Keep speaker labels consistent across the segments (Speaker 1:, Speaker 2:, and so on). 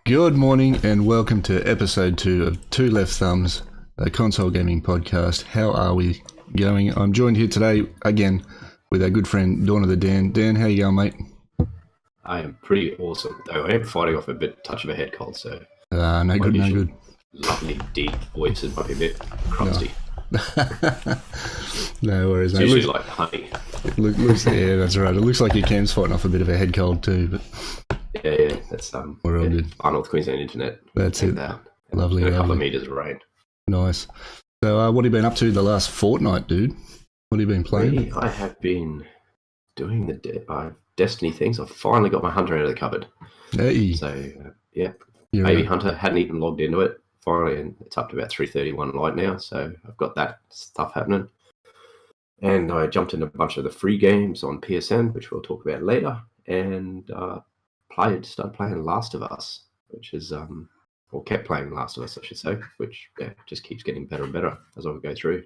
Speaker 1: Good morning and welcome to episode 2 of Two Left Thumbs, a console gaming podcast. How are we going? I'm joined here today again with our good friend Dawn of the Dan. Dan, how you going, mate?
Speaker 2: I am pretty awesome, though I am fighting off a touch of a head cold, so...
Speaker 1: No good.
Speaker 2: Lovely deep voices might be a bit crusty.
Speaker 1: No worries, mate.
Speaker 2: It's usually like honey.
Speaker 1: Yeah, that's right. It looks like your cam's fighting off a bit of a head cold too, but...
Speaker 2: Yeah, that's
Speaker 1: we're all good.
Speaker 2: Our North Queensland internet.
Speaker 1: That's it. Lovely,
Speaker 2: a couple of meters of rain.
Speaker 1: Nice. So, what have you been up to the last fortnight, dude? What have you been playing?
Speaker 2: I have been doing the Destiny things. I've finally got my Hunter out of the cupboard.
Speaker 1: Hey.
Speaker 2: So, Baby Hunter hadn't even logged into it. Finally, and it's up to about 3:31 light now. So I've got that stuff happening. And I jumped in a bunch of the free games on PSN, which we'll talk about later. And started playing Last of Us, which is, or kept playing Last of Us, I should say, which just keeps getting better and better as I go through.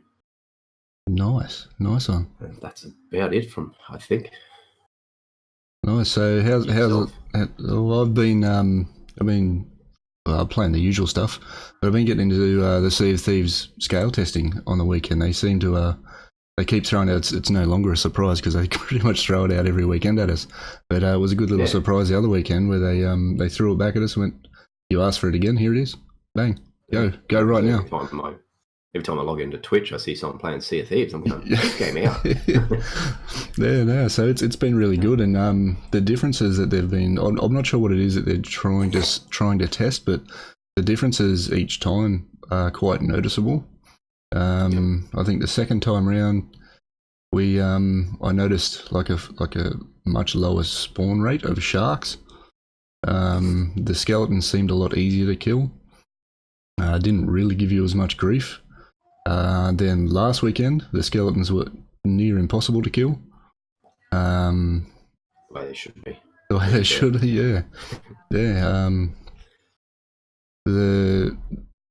Speaker 1: Nice one.
Speaker 2: And that's about it from, I think.
Speaker 1: Nice. So how's it? Well, I've been playing the usual stuff, but I've been getting into the Sea of Thieves scale testing on the weekend. They seem to they keep throwing out. It's no longer a surprise because they pretty much throw it out every weekend at us. But it was a good little surprise the other weekend where they threw it back at us and went, "You asked for it again. Here it is. Bang, go right now."
Speaker 2: Every time I log into Twitch, I see someone playing Sea of Thieves. I'm going, "This game out."
Speaker 1: No. So it's been really good, and the differences that they've been. I'm not sure what it is that they're trying to test, but the differences each time are quite noticeable. I think the second time round, I noticed like a much lower spawn rate of sharks. The skeletons seemed a lot easier to kill. Didn't really give you as much grief. Then last weekend, the skeletons were near impossible to kill.
Speaker 2: The way they should be.
Speaker 1: The way they should be, yeah.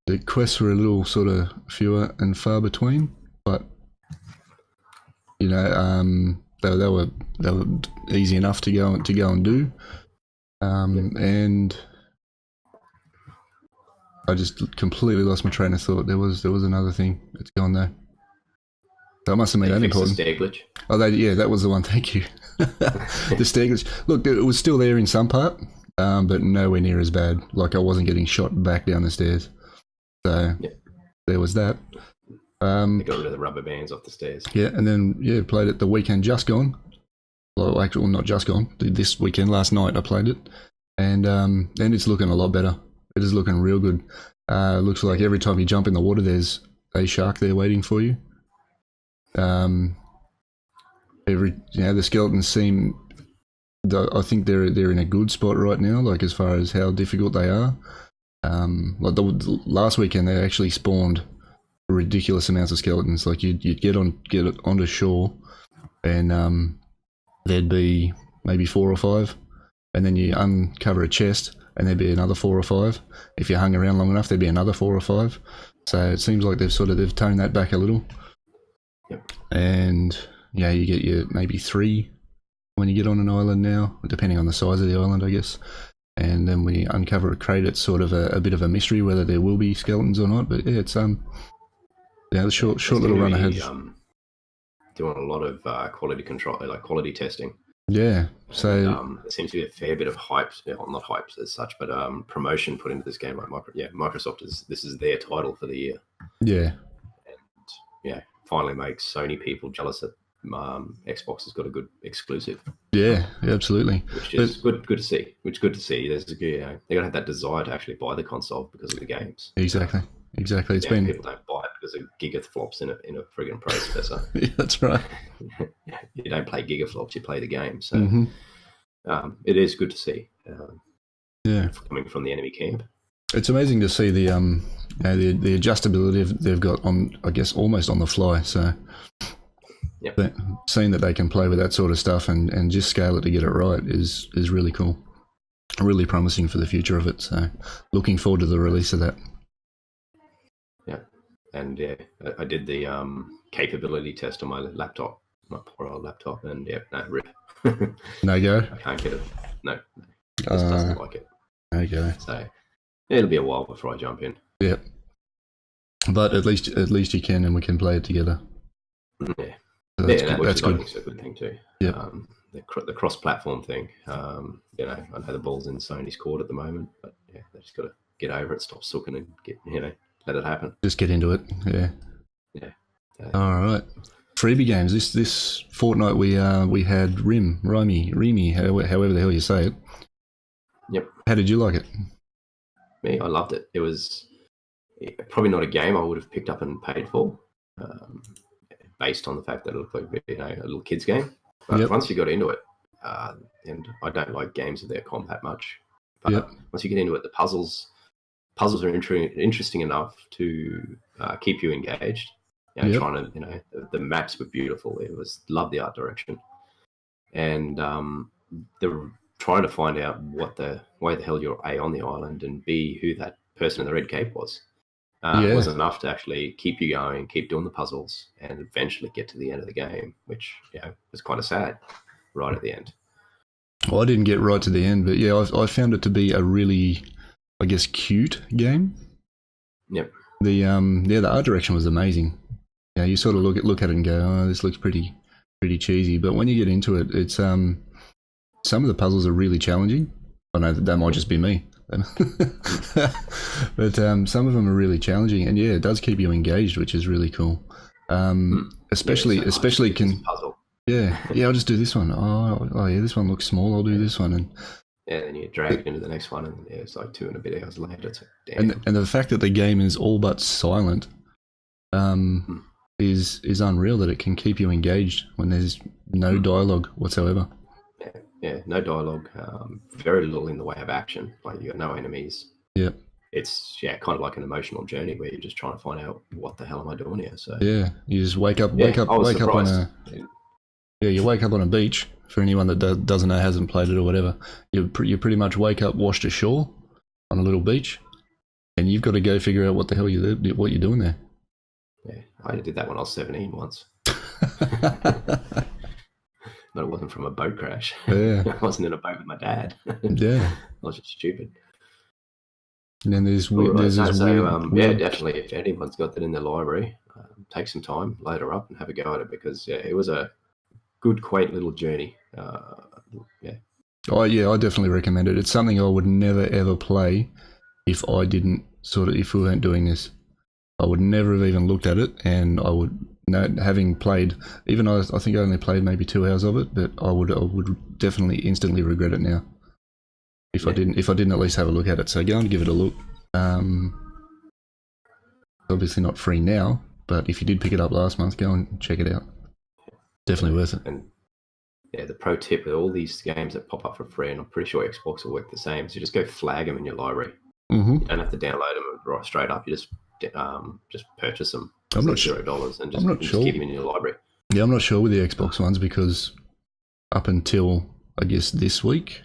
Speaker 1: The quests were a little sort of fewer and far between, but you know, they were easy enough to go and do. And I just completely lost my train of thought. There was another thing. It's gone though. That must have been that important.
Speaker 2: The stair glitch.
Speaker 1: Oh, that was the one. Thank you. The stair glitch. Look, it was still there in some part, but nowhere near as bad. Like I wasn't getting shot back down the stairs. So there was that.
Speaker 2: They got rid of the rubber bands off the stairs.
Speaker 1: Yeah, and then played it the weekend just gone. Well, actually, not just gone. This weekend, last night, I played it, and it's looking a lot better. It is looking real good. Looks like every time you jump in the water, there's a shark there waiting for you. The skeletons seem. I think they're in a good spot right now. Like as far as how difficult they are. Like the last weekend, they actually spawned ridiculous amounts of skeletons. Like you'd get onto shore, and there'd be maybe 4 or 5, and then you uncover a chest. And there'd be another 4 or 5. If you hung around long enough, there'd be another 4 or 5. So it seems like they've toned that back a little.
Speaker 2: Yep.
Speaker 1: And you get your maybe 3 when you get on an island now, depending on the size of the island, I guess. And then we uncover a crate. It's sort of a bit of a mystery whether there will be skeletons or not. But yeah, it's the short little run ahead.
Speaker 2: Doing a lot of quality control, like quality testing.
Speaker 1: Yeah, so
Speaker 2: there seems to be a fair bit of hype, not hype as such, but promotion put into this game. Like Microsoft this is their title for the year.
Speaker 1: Yeah,
Speaker 2: and finally makes Sony people jealous that Xbox has got a good exclusive.
Speaker 1: Yeah, absolutely.
Speaker 2: Which is good to see. There's they got to have that desire to actually buy the console because of the games.
Speaker 1: Exactly. It's been
Speaker 2: people don't buy it because of gigaflops in a friggin' processor.
Speaker 1: Yeah, that's right.
Speaker 2: You don't play gigaflops, you play the game. So it is good to see. Coming from the enemy camp.
Speaker 1: It's amazing to see the the adjustability they've got on, I guess, almost on the fly. So seeing that they can play with that sort of stuff and just scale it to get it right is really cool. Really promising for the future of it. So looking forward to the release of that.
Speaker 2: And I did the capability test on my laptop, my poor old laptop, and rip.
Speaker 1: No go?
Speaker 2: I can't get it. No, it just doesn't like it.
Speaker 1: Okay.
Speaker 2: So It'll be a while before I jump in.
Speaker 1: Yeah, but at least you can, and we can play it together.
Speaker 2: Yeah,
Speaker 1: So
Speaker 2: which
Speaker 1: that's
Speaker 2: is I
Speaker 1: good.
Speaker 2: think is a good thing too.
Speaker 1: Yep.
Speaker 2: The cross-platform thing. You know, I know the ball's in Sony's court at the moment, but yeah, they just got to get over it, stop sucking, and let it happen.
Speaker 1: Just get into it. Yeah.
Speaker 2: Yeah.
Speaker 1: All right. Freebie games. This fortnight we had Remy, however the hell you say it.
Speaker 2: Yep.
Speaker 1: How did you like it?
Speaker 2: Me, I loved it. It was probably not a game I would have picked up and paid for, based on the fact that it looked like a little kids game. But once you got into it, and I don't like games with their combat much, but once you get into it, the puzzles are interesting enough to keep you engaged. Trying to, the maps were beautiful. It was love the art direction, and the trying to find out why the hell you're A, on the island, and B, who that person in the red cape was enough to actually keep you going, keep doing the puzzles, and eventually get to the end of the game, which was kind of sad right at the end.
Speaker 1: Well, I didn't get right to the end, but yeah, I found it to be a really, I guess, cute game.
Speaker 2: Yep.
Speaker 1: The art direction was amazing. Yeah, you sort of look at it and go, oh, this looks pretty cheesy. But when you get into it, it's some of the puzzles are really challenging. I know that might just be me, but some of them are really challenging, and yeah, it does keep you engaged, which is really cool. Especially
Speaker 2: puzzle.
Speaker 1: Yeah, I'll just do this one. Oh yeah, this one looks small. I'll do this one, and
Speaker 2: then you drag it into the next one, and it's like 2 and a bit hours later. It's like, damn.
Speaker 1: And the fact that the game is all but silent, is unreal. That it can keep you engaged when there's no dialogue whatsoever.
Speaker 2: Yeah, no dialogue. Very little in the way of action. Like you got no enemies.
Speaker 1: Yeah.
Speaker 2: It's kind of like an emotional journey where you're just trying to find out what the hell am I doing here. So
Speaker 1: yeah, you just wake up on you wake up on a beach. For anyone that doesn't know, hasn't played it or whatever, you pretty much wake up washed ashore on a little beach, and you've got to go figure out what the hell you're doing there.
Speaker 2: Yeah, I did that when I was 17 once. But it wasn't from a boat crash.
Speaker 1: Yeah.
Speaker 2: I wasn't in a boat with my dad.
Speaker 1: Yeah.
Speaker 2: I was just stupid.
Speaker 1: And then definitely,
Speaker 2: if anyone's got that in their library, take some time, load her up and have a go at it, because it was a good, quaint little journey.
Speaker 1: Oh yeah, I definitely recommend it. It's something I would never ever play if we weren't doing this. I would never have even looked at it, and I would, having played, even I think I only played maybe 2 hours of it, but I would definitely instantly regret it now if I didn't at least have a look at it. So go and give it a look. Obviously not free now, but if you did pick it up last month, go and check it out. Definitely worth it.
Speaker 2: And the pro tip with all these games that pop up for free, and I'm pretty sure Xbox will work the same, so you just go flag them in your library.
Speaker 1: Mm-hmm.
Speaker 2: You don't have to download them right straight up. You just purchase them.
Speaker 1: I'm not sure.
Speaker 2: $0 and just keep them in your library.
Speaker 1: Yeah, I'm not sure with the Xbox ones, because up until I guess this week,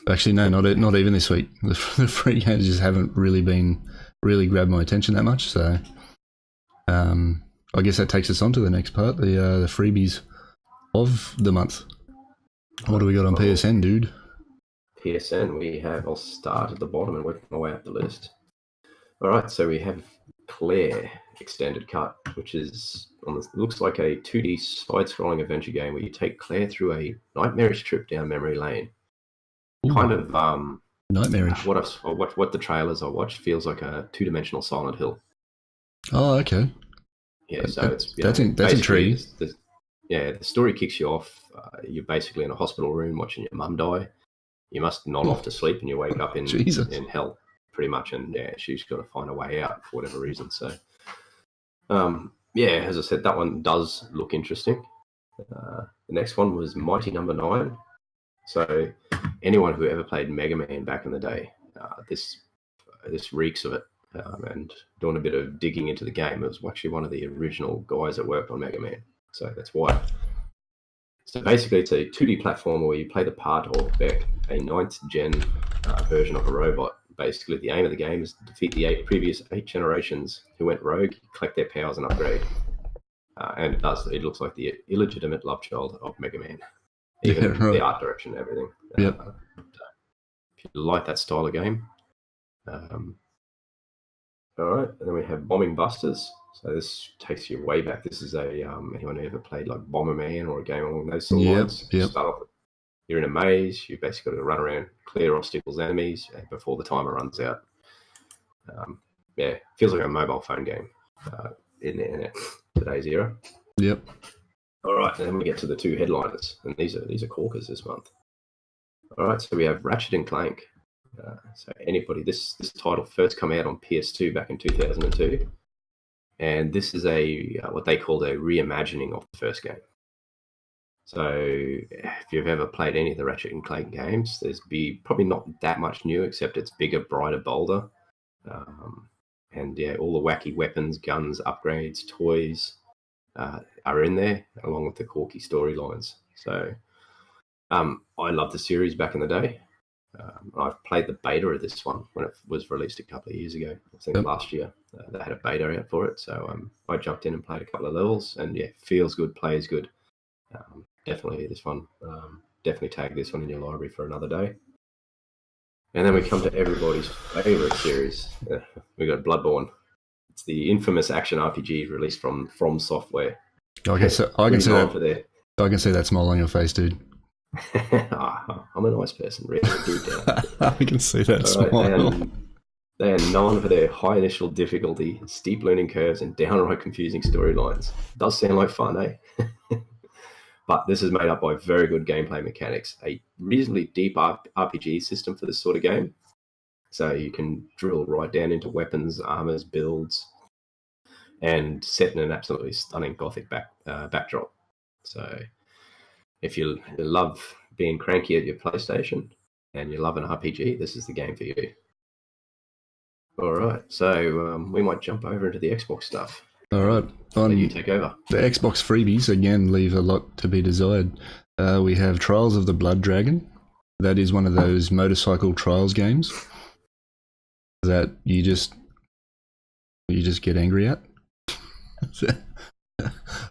Speaker 1: actually no, not even this week. The free games just haven't really grabbed my attention that much. So, I guess that takes us on to the next part, the freebies of the month. What do we got on PSN, dude?
Speaker 2: PSN, I'll start at the bottom and work my way up the list. All right, so we have Claire Extended Cut, which looks like a 2D side-scrolling adventure game where you take Claire through a nightmarish trip down memory lane. Ooh, kind of
Speaker 1: nightmarish.
Speaker 2: What the trailers I watched feels like a 2-dimensional Silent Hill.
Speaker 1: Oh, okay.
Speaker 2: Yeah, so
Speaker 1: that's intriguing.
Speaker 2: The story kicks you off. You're basically in a hospital room watching your mum die. You must nod off to sleep, and you wake up in hell, pretty much. And she's got to find a way out for whatever reason. So, as I said, that one does look interesting. The next one was Mighty Number 9. So, anyone who ever played Mega Man back in the day, this reeks of it. And doing a bit of digging into the game, it was actually one of the original guys that worked on Mega Man. So that's why. So basically, it's a 2D platform where you play the part of Beck, a 9th gen version of a robot. Basically, the aim of the game is to defeat the previous 8 generations who went rogue, collect their powers, and upgrade. And it does. It looks like the illegitimate love child of Mega Man. Even the art direction and everything.
Speaker 1: Yep.
Speaker 2: If you like that style of game, All right, and then we have Bombing Busters. So this takes you way back. This is a anyone who ever played like Bomberman or a game along those sort of lines.
Speaker 1: Yep.
Speaker 2: Start off, you're in a maze. You basically got to run around, clear obstacles, enemies before the timer runs out. Feels like a mobile phone game in today's era.
Speaker 1: Yep.
Speaker 2: All right, and then we get to the two headliners, and these are corkers this month. All right, so we have Ratchet and Clank. So anybody, this title first come out on PS2 back in 2002, and this is a what they call a reimagining of the first game. So if you've ever played any of the Ratchet and Clank games, there's probably not that much new, except it's bigger, brighter, bolder, and yeah, all the wacky weapons, guns, upgrades, toys are in there, along with the quirky storylines. So I loved the series back in the day. I've played the beta of this one when it was released a couple of years ago. I think last year they had a beta out for it. So I jumped in and played a couple of levels, and yeah, feels good, plays good. Definitely this one. Definitely tag this one in your library for another day. And then we come to everybody's favorite series. We got Bloodborne. It's the infamous action RPG released from Software.
Speaker 1: I can see that smile on your face, dude.
Speaker 2: I'm a nice person, really. Deep down.
Speaker 1: I can see that smile.
Speaker 2: They are known for their high initial difficulty, steep learning curves, and downright confusing storylines. Does sound like fun, eh? But this is made up by very good gameplay mechanics, a reasonably deep RPG system for this sort of game. So you can drill right down into weapons, armors, builds, and set in an absolutely stunning gothic backdrop. So if you love being cranky at your PlayStation and you love an RPG, this is the game for you. All right, so we might jump over into the Xbox stuff.
Speaker 1: All right.
Speaker 2: You take over.
Speaker 1: The Xbox freebies, again, leave a lot to be desired. We have Trials of the Blood Dragon. That is one of those motorcycle trials games that you just get angry at.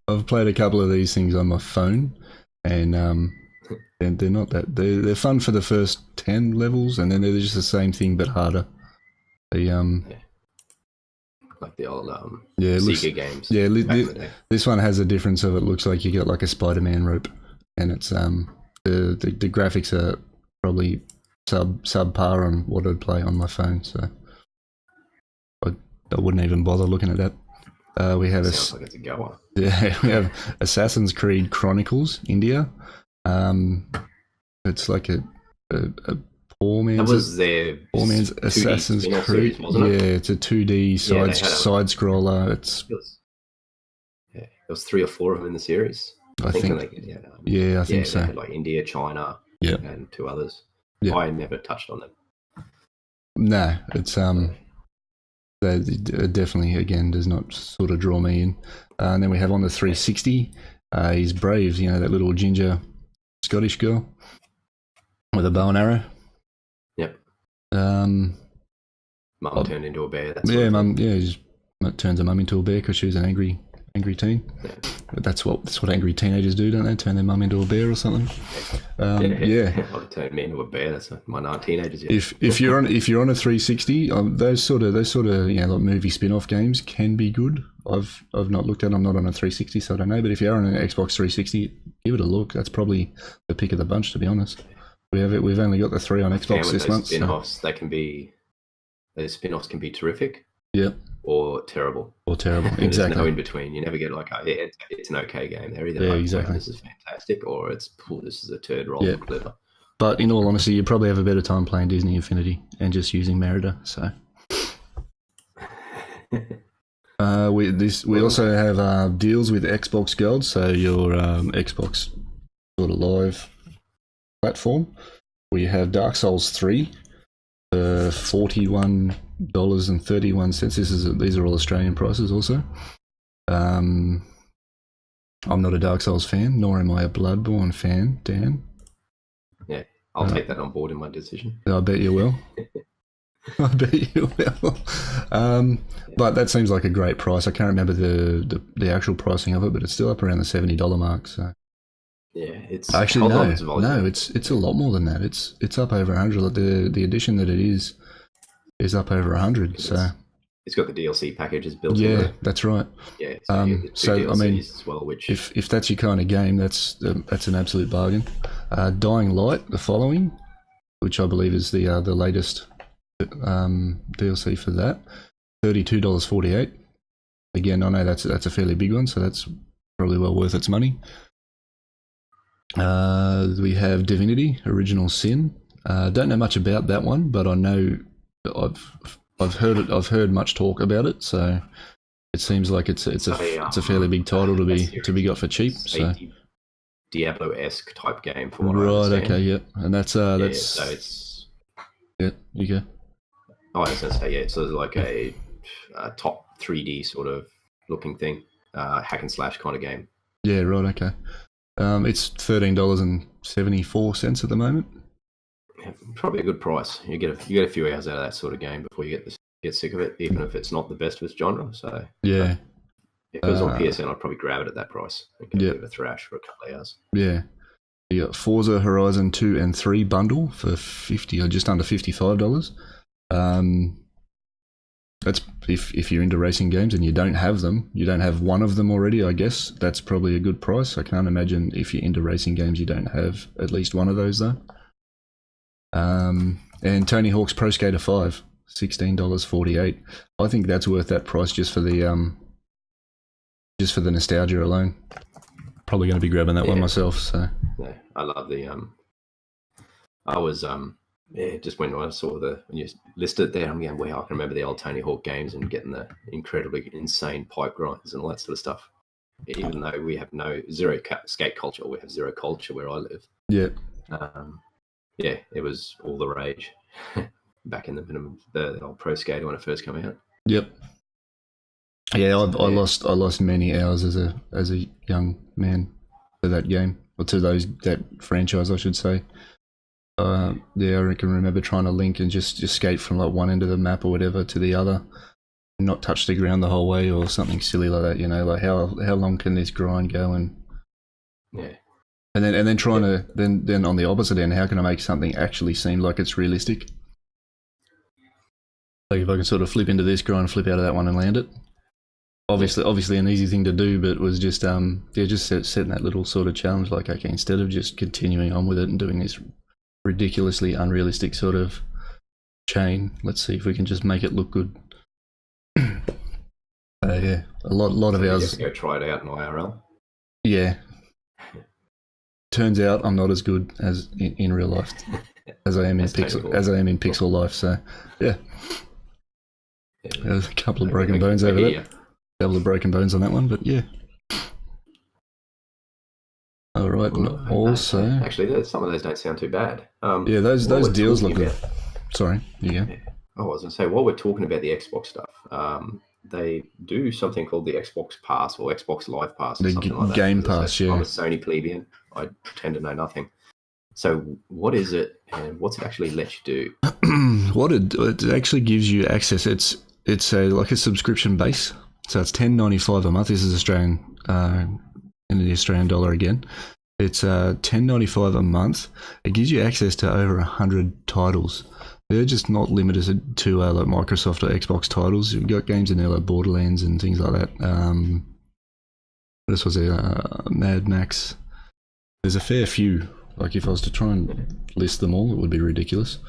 Speaker 1: I've played a couple of these things on my phone, and they're not that. They're fun for the first 10 levels, and then they're just the same thing but harder.
Speaker 2: Like the old Sega games.
Speaker 1: Yeah, this one has a difference of it looks like you got like a Spider-Man rope, and it's the graphics are probably subpar on what I'd play on my phone, so I wouldn't even bother looking at that. We have
Speaker 2: sounds like it's a goer.
Speaker 1: Yeah, we have Assassin's Creed Chronicles India. It's like a poor man's Assassin's Creed, series, wasn't it? Yeah, it's a 2D side scroller. There
Speaker 2: was 3 or 4 of them in the series. I think
Speaker 1: I think so.
Speaker 2: They had like India, China, and 2 others. Yep. I never touched on them.
Speaker 1: No, it's that definitely again does not sort of draw me in. And then we have on the 360, he's Brave, that little ginger Scottish girl with a bow and arrow.
Speaker 2: Yep.
Speaker 1: Mum
Speaker 2: turned into a bear.
Speaker 1: He turns her mum into a bear because she was an angry teen. Yeah. That's what angry teenagers do, don't they? Turn their mum into a bear or something.
Speaker 2: I've turned me into a bear. That's my 9 teenagers. Yeah.
Speaker 1: If you're on a 360, those sort of like movie spin-off games can be good. I've not looked at them. I'm not on a 360, so I don't know. But if you're on an Xbox 360, give it a look. That's probably the pick of the bunch, to be honest. We've only got the 3 on Xbox this month.
Speaker 2: Spin-offs, those spin-offs can be terrific.
Speaker 1: Yep.
Speaker 2: Or terrible.
Speaker 1: Exactly.
Speaker 2: There's no in between. You never get like, it's an okay game. They're either
Speaker 1: exactly.
Speaker 2: This is fantastic, or this is a turd roll of clever.
Speaker 1: But in all honesty, you probably have a better time playing Disney Infinity and just using Merida. So we also have deals with Xbox Gold, so your Xbox sort of live platform. We have Dark Souls 3 for $41.31. These are all Australian prices also. I'm not a Dark Souls fan, nor am I a Bloodborne fan, Dan.
Speaker 2: Yeah, I'll take that on board in my decision.
Speaker 1: I bet you will. I bet you will. But that seems like a great price. I can't remember the actual pricing of it, but it's still up around the $70 mark. So
Speaker 2: yeah, it's
Speaker 1: actually no, it's a lot more than that. It's up over 100. The edition that it is is up over 100. So
Speaker 2: it's got the DLC packages built in.
Speaker 1: Yeah, that's right.
Speaker 2: Yeah, so you get the two DLCs, I mean, as well, which
Speaker 1: if that's your kind of game, that's an absolute bargain. Dying Light, the following, which I believe is the latest DLC for that, $32.48. Again, I know that's a fairly big one, so that's probably well worth its money. We have Divinity: Original Sin. Don't know much about that one, but I know I've heard much talk about it, so it seems like it's a fairly big title to be got for cheap. So
Speaker 2: Diablo-esque type game, for what I understand.
Speaker 1: Okay, yeah, and that's
Speaker 2: so it's
Speaker 1: you go.
Speaker 2: Oh, I was gonna say it's sort of like a top 3D sort of looking thing, hack and slash kind of game.
Speaker 1: Yeah, right. Okay. It's $13.74 at the moment.
Speaker 2: Yeah, probably a good price. You get a few hours out of that sort of game before you get sick of it, even if it's not the best of its genre. So
Speaker 1: yeah,
Speaker 2: if it was on PSN, I'd probably grab it at that price and give it a thrash for a couple of hours.
Speaker 1: Yeah, you got Forza Horizon 2 and 3 bundle for $50 or just under $55. That's if you're into racing games and you don't have one of them already, I guess that's probably a good price. I can't imagine if you're into racing games you don't have at least one of those though. And Tony Hawk's Pro Skater 5, $16.48. I think that's worth that price just for the nostalgia alone. Probably going to be grabbing that one myself. So
Speaker 2: yeah, I love the I was just when I saw when you listed it there, I'm going, wow, I can remember the old Tony Hawk games and getting the incredibly insane pipe grinds and all that sort of stuff. Even though we have zero skate culture, we have zero culture where I live.
Speaker 1: Yeah.
Speaker 2: Yeah, it was all the rage back in the old Pro Skater when it first came out.
Speaker 1: Yep. Yeah, I lost many hours as a young man to that game, or to that franchise, I should say. Yeah, I can remember trying to link and just skate from like one end of the map or whatever to the other, and not touch the ground the whole way or something silly like that. You know, like how long can this grind go? And
Speaker 2: yeah.
Speaker 1: And then trying to then on the opposite end, how can I make something actually seem like it's realistic? Like if I can sort of flip into this, grind, flip out of that one and land it. Obviously an easy thing to do, but it was just just setting that little sort of challenge. Like, okay, instead of just continuing on with it and doing this ridiculously unrealistic sort of chain, let's see if we can just make it look good. Yeah, a lot of hours.
Speaker 2: Go try it out in IRL.
Speaker 1: Yeah. Turns out I'm not as good as in real life as I am in pixel life. So yeah, there's a couple of broken bones over there. A couple of broken bones on that one, but yeah. All right. Also,
Speaker 2: actually, some of those don't sound too bad.
Speaker 1: Yeah, those deals look good. Sorry, you go.
Speaker 2: I was going to say, while we're talking about the Xbox stuff, they do something called the Xbox Pass or Xbox Live Pass, or something like that.
Speaker 1: Game Pass, yeah.
Speaker 2: I'm a Sony plebeian. I pretend to know nothing. So what is it, and what's it actually let you do?
Speaker 1: What it actually gives you access. It's like a subscription base. So it's $10.95 a month. This is Australian in the Australian dollar again. It's $10.95 a month. It gives you access to over 100 titles. They're just not limited to like Microsoft or Xbox titles. You've got games in there like Borderlands and things like that. This was Mad Max. There's a fair few. Like if I was to try and list them all, it would be ridiculous.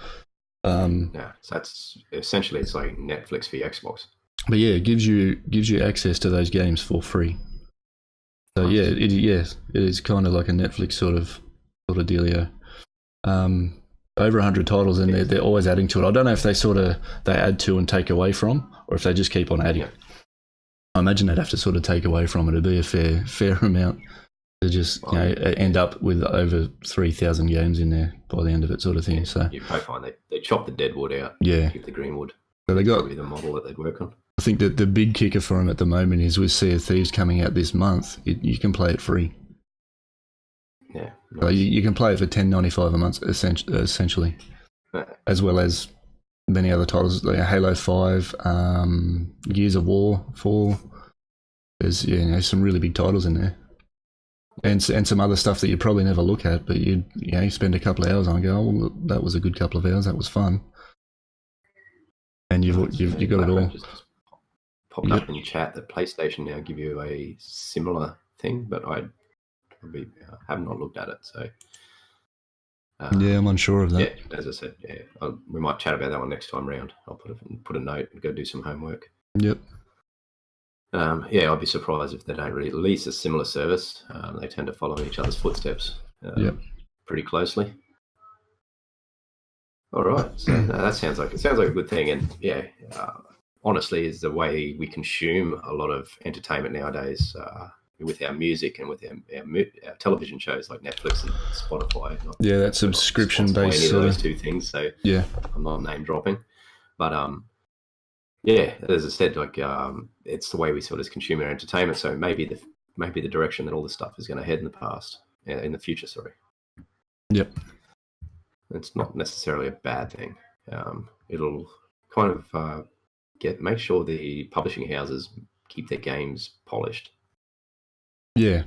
Speaker 2: Yeah, so that's essentially it's like Netflix for your Xbox.
Speaker 1: But yeah, it gives you access to those games for free. So yeah, it is kind of like a Netflix sort of dealio. Over 100 titles, and they're always adding to it. I don't know if they add to and take away from, or if they just keep on adding. I imagine they'd have to sort of take away from it. It'd be a fair amount to just end up with over 3,000 games in there by the end of it, sort of thing. So
Speaker 2: you probably find they chop the dead wood out.
Speaker 1: Yeah,
Speaker 2: keep the green wood.
Speaker 1: So they got
Speaker 2: probably the model that they'd work on.
Speaker 1: I think that the big kicker for them at the moment is with Sea of Thieves coming out this month. You can play it free.
Speaker 2: Yeah,
Speaker 1: nice. So you can play it for $10.95 a month, essentially, as well as many other titles like Halo 5, Gears of War 4. There's some really big titles in there, and some other stuff that you probably never look at, but you spend a couple of hours on and go, oh, well, that was a good couple of hours. That was fun. And you've got it all.
Speaker 2: Just popped up in chat that PlayStation now give you a similar thing, but I have not looked at it. So
Speaker 1: yeah, I'm unsure of that.
Speaker 2: Yeah, as I said, we might chat about that one next time round. I'll put a note and go do some homework.
Speaker 1: Yep.
Speaker 2: I'd be surprised if they don't release a similar service. They tend to follow each other's footsteps pretty closely. All right, so that sounds like a good thing, and honestly, is the way we consume a lot of entertainment nowadays with our music and with our television shows like Netflix and Spotify.
Speaker 1: That subscription based
Speaker 2: sort of those two things. So
Speaker 1: yeah,
Speaker 2: I'm not name dropping, but as I said, like it's the way we sort of consume our entertainment. So maybe the direction that all this stuff is going to head in the future. Sorry.
Speaker 1: Yep.
Speaker 2: It's not necessarily a bad thing. It'll kind of make sure the publishing houses keep their games polished.
Speaker 1: Yeah.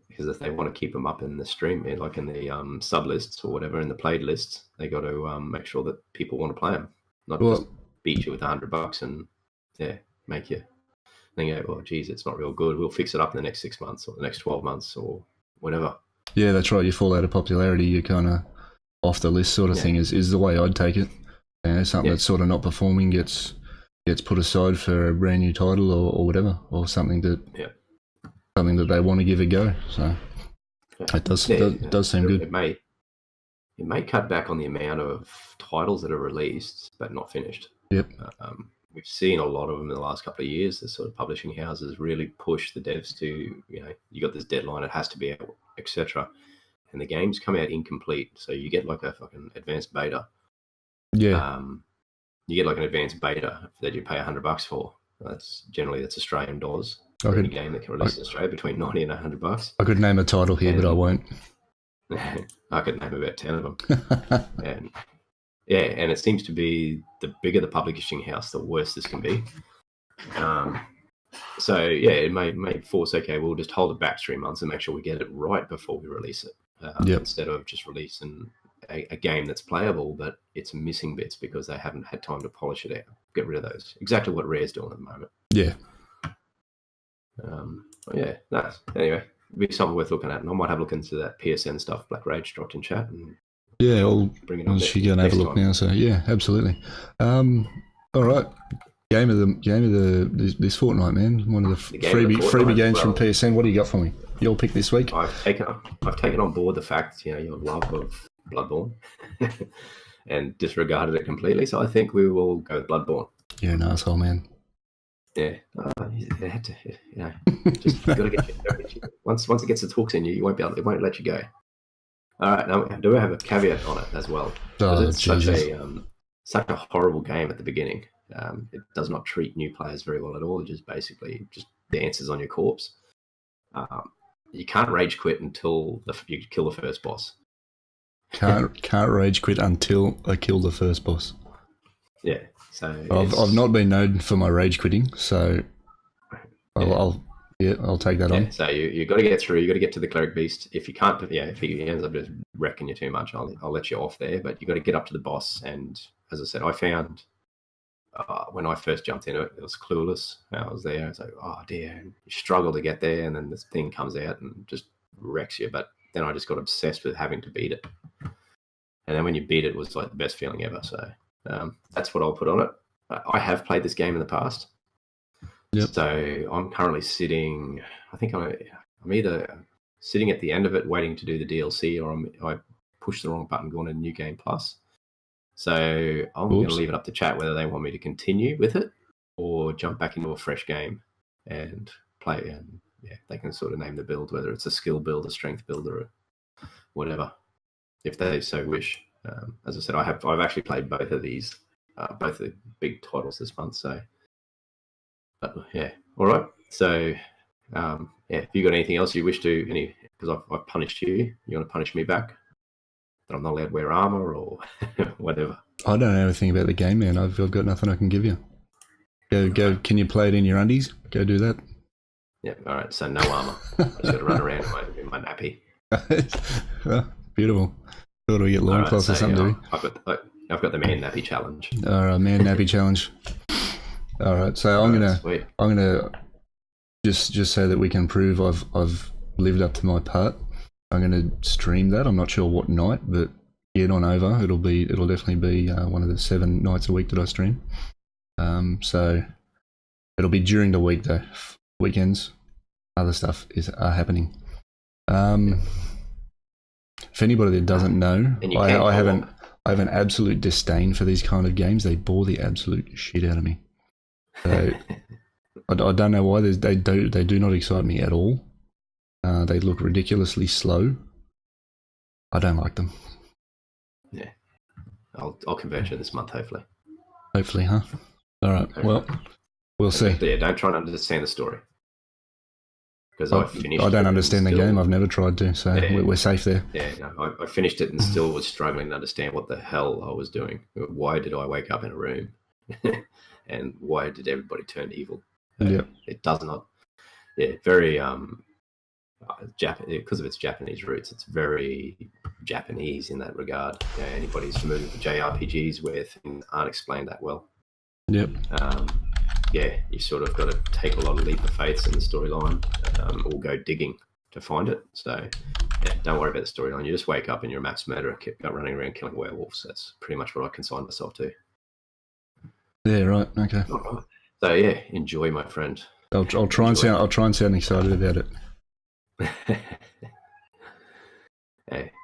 Speaker 2: Because if they want to keep them up in the stream, like in the sub lists or whatever, in the played lists, they got to make sure that people want to play them, not just beat you with $100 and make you think, well, geez, it's not real good. We'll fix it up in the next 6 months or the next 12 months or whatever.
Speaker 1: Yeah, that's right. You fall out of popularity, you kind of off the list sort of thing is the way I'd take it. Something that's sort of not performing gets put aside for a brand new title or whatever, or something that they want to give a go. So it does seem good.
Speaker 2: It may cut back on the amount of titles that are released but not finished.
Speaker 1: Yep.
Speaker 2: We've seen a lot of them in the last couple of years. The sort of publishing houses really push the devs to, you got this deadline, it has to be out, etc. And the games come out incomplete, so you get like a fucking advanced beta.
Speaker 1: Yeah.
Speaker 2: You get like an advanced beta that you pay $100 for. That's Australian dollars for any game that can release in Australia, between $90 and $100.
Speaker 1: I could name a title here, but I won't.
Speaker 2: I could name about 10 of them. And it seems to be the bigger the publishing house, the worse this can be. It may force, we'll just hold it back 3 months and make sure we get it right before we release it. Instead of just releasing a game that's playable, but it's missing bits because they haven't had time to polish it out. Get rid of those. Exactly what Rare's doing at the moment.
Speaker 1: Yeah.
Speaker 2: Nice. Anyway, it'd be something worth looking at. And I might have a look into that PSN stuff Black Rage dropped in chat. And
Speaker 1: I'll bring it on. She go and have a look now. So yeah, absolutely. All right. Game of this fortnight, man. One of the freebie games from PSN. What do you got for me? Your pick this week?
Speaker 2: I've taken on board the fact, your love of Bloodborne, and disregarded it completely. So I think we will go with Bloodborne.
Speaker 1: You're an asshole, man.
Speaker 2: Yeah, they had to, just got to get you. Once it gets its hooks in you, it won't let you go. All right, now do I have a caveat on it as well? It's such a horrible game at the beginning. It does not treat new players very well at all. It just basically dances on your corpse. You can't rage quit until you kill the first boss.
Speaker 1: Can't rage quit until I kill the first boss.
Speaker 2: Yeah. So
Speaker 1: I've not been known for my rage quitting, so I'll take that on.
Speaker 2: So you got to get through. You got to get to the cleric beast. If you can't, if he ends up just wrecking you too much, I'll let you off there. But you got to get up to the boss. And as I said, I found when I first jumped into it, it was clueless. I was there. I was like, oh dear, and you struggle to get there, and then this thing comes out and just wrecks you. But then I just got obsessed with having to beat it. And then when you beat it, it was like the best feeling ever. So that's what I'll put on it. I have played this game in the past.
Speaker 1: Yep.
Speaker 2: So I'm currently sitting, I think I'm either sitting at the end of it waiting to do the DLC, or I pushed the wrong button going to New Game Plus. So I'm going to leave it up to chat whether they want me to continue with it or jump back into a fresh game and play. And they can sort of name the build, whether it's a skill build, a strength build, or whatever, if they so wish. As I said, I've actually played both of these, both the big titles this month. So, but all right. So, if you got anything else you wish to, because I've punished you, you want to punish me back? That I'm not allowed to wear armor or whatever. I
Speaker 1: don't know anything about the game, man. I've got nothing I can give you. Go. Can you play it in your undies? Go do that.
Speaker 2: Yeah. All right. So no armor. I just got to run around in my nappy.
Speaker 1: Well, beautiful. Thought we get loincloths or something, do we?
Speaker 2: I've got the man nappy challenge.
Speaker 1: All right, man nappy challenge. All right, so I'm gonna just so that we can prove I've lived up to my part. I'm gonna stream that. I'm not sure what night, but get on over. It'll definitely be one of the 7 nights a week that I stream. So it'll be during the week though. Weekends, other stuff are happening. If anybody that doesn't know, I have an absolute disdain for these kind of games. They bore the absolute shit out of me. So I don't know why. They do not excite me at all. They look ridiculously slow. I don't like them.
Speaker 2: Yeah, I'll convert you this month, hopefully.
Speaker 1: Hopefully, huh? All right. Hopefully. Well, we'll see.
Speaker 2: Yeah, don't try to understand the story. Because
Speaker 1: I don't understand the game. I've never tried to, so we're safe there.
Speaker 2: Yeah, no, I finished it and still was struggling to understand what the hell I was doing. Why did I wake up in a room? And why did everybody turn evil? It does not. Yeah, very Japanese, because of its Japanese roots. It's very Japanese in that regard. Anybody who's familiar with JRPGs where things aren't explained that well.
Speaker 1: Yep.
Speaker 2: You sort of got to take a lot of leap of faith in the storyline, or go digging to find it. So, don't worry about the storyline. You just wake up and you're a mass murderer, kept running around killing werewolves. That's pretty much what I consigned myself to.
Speaker 1: Yeah, right. Okay.
Speaker 2: So enjoy, my friend.
Speaker 1: I'll try and sound excited about it.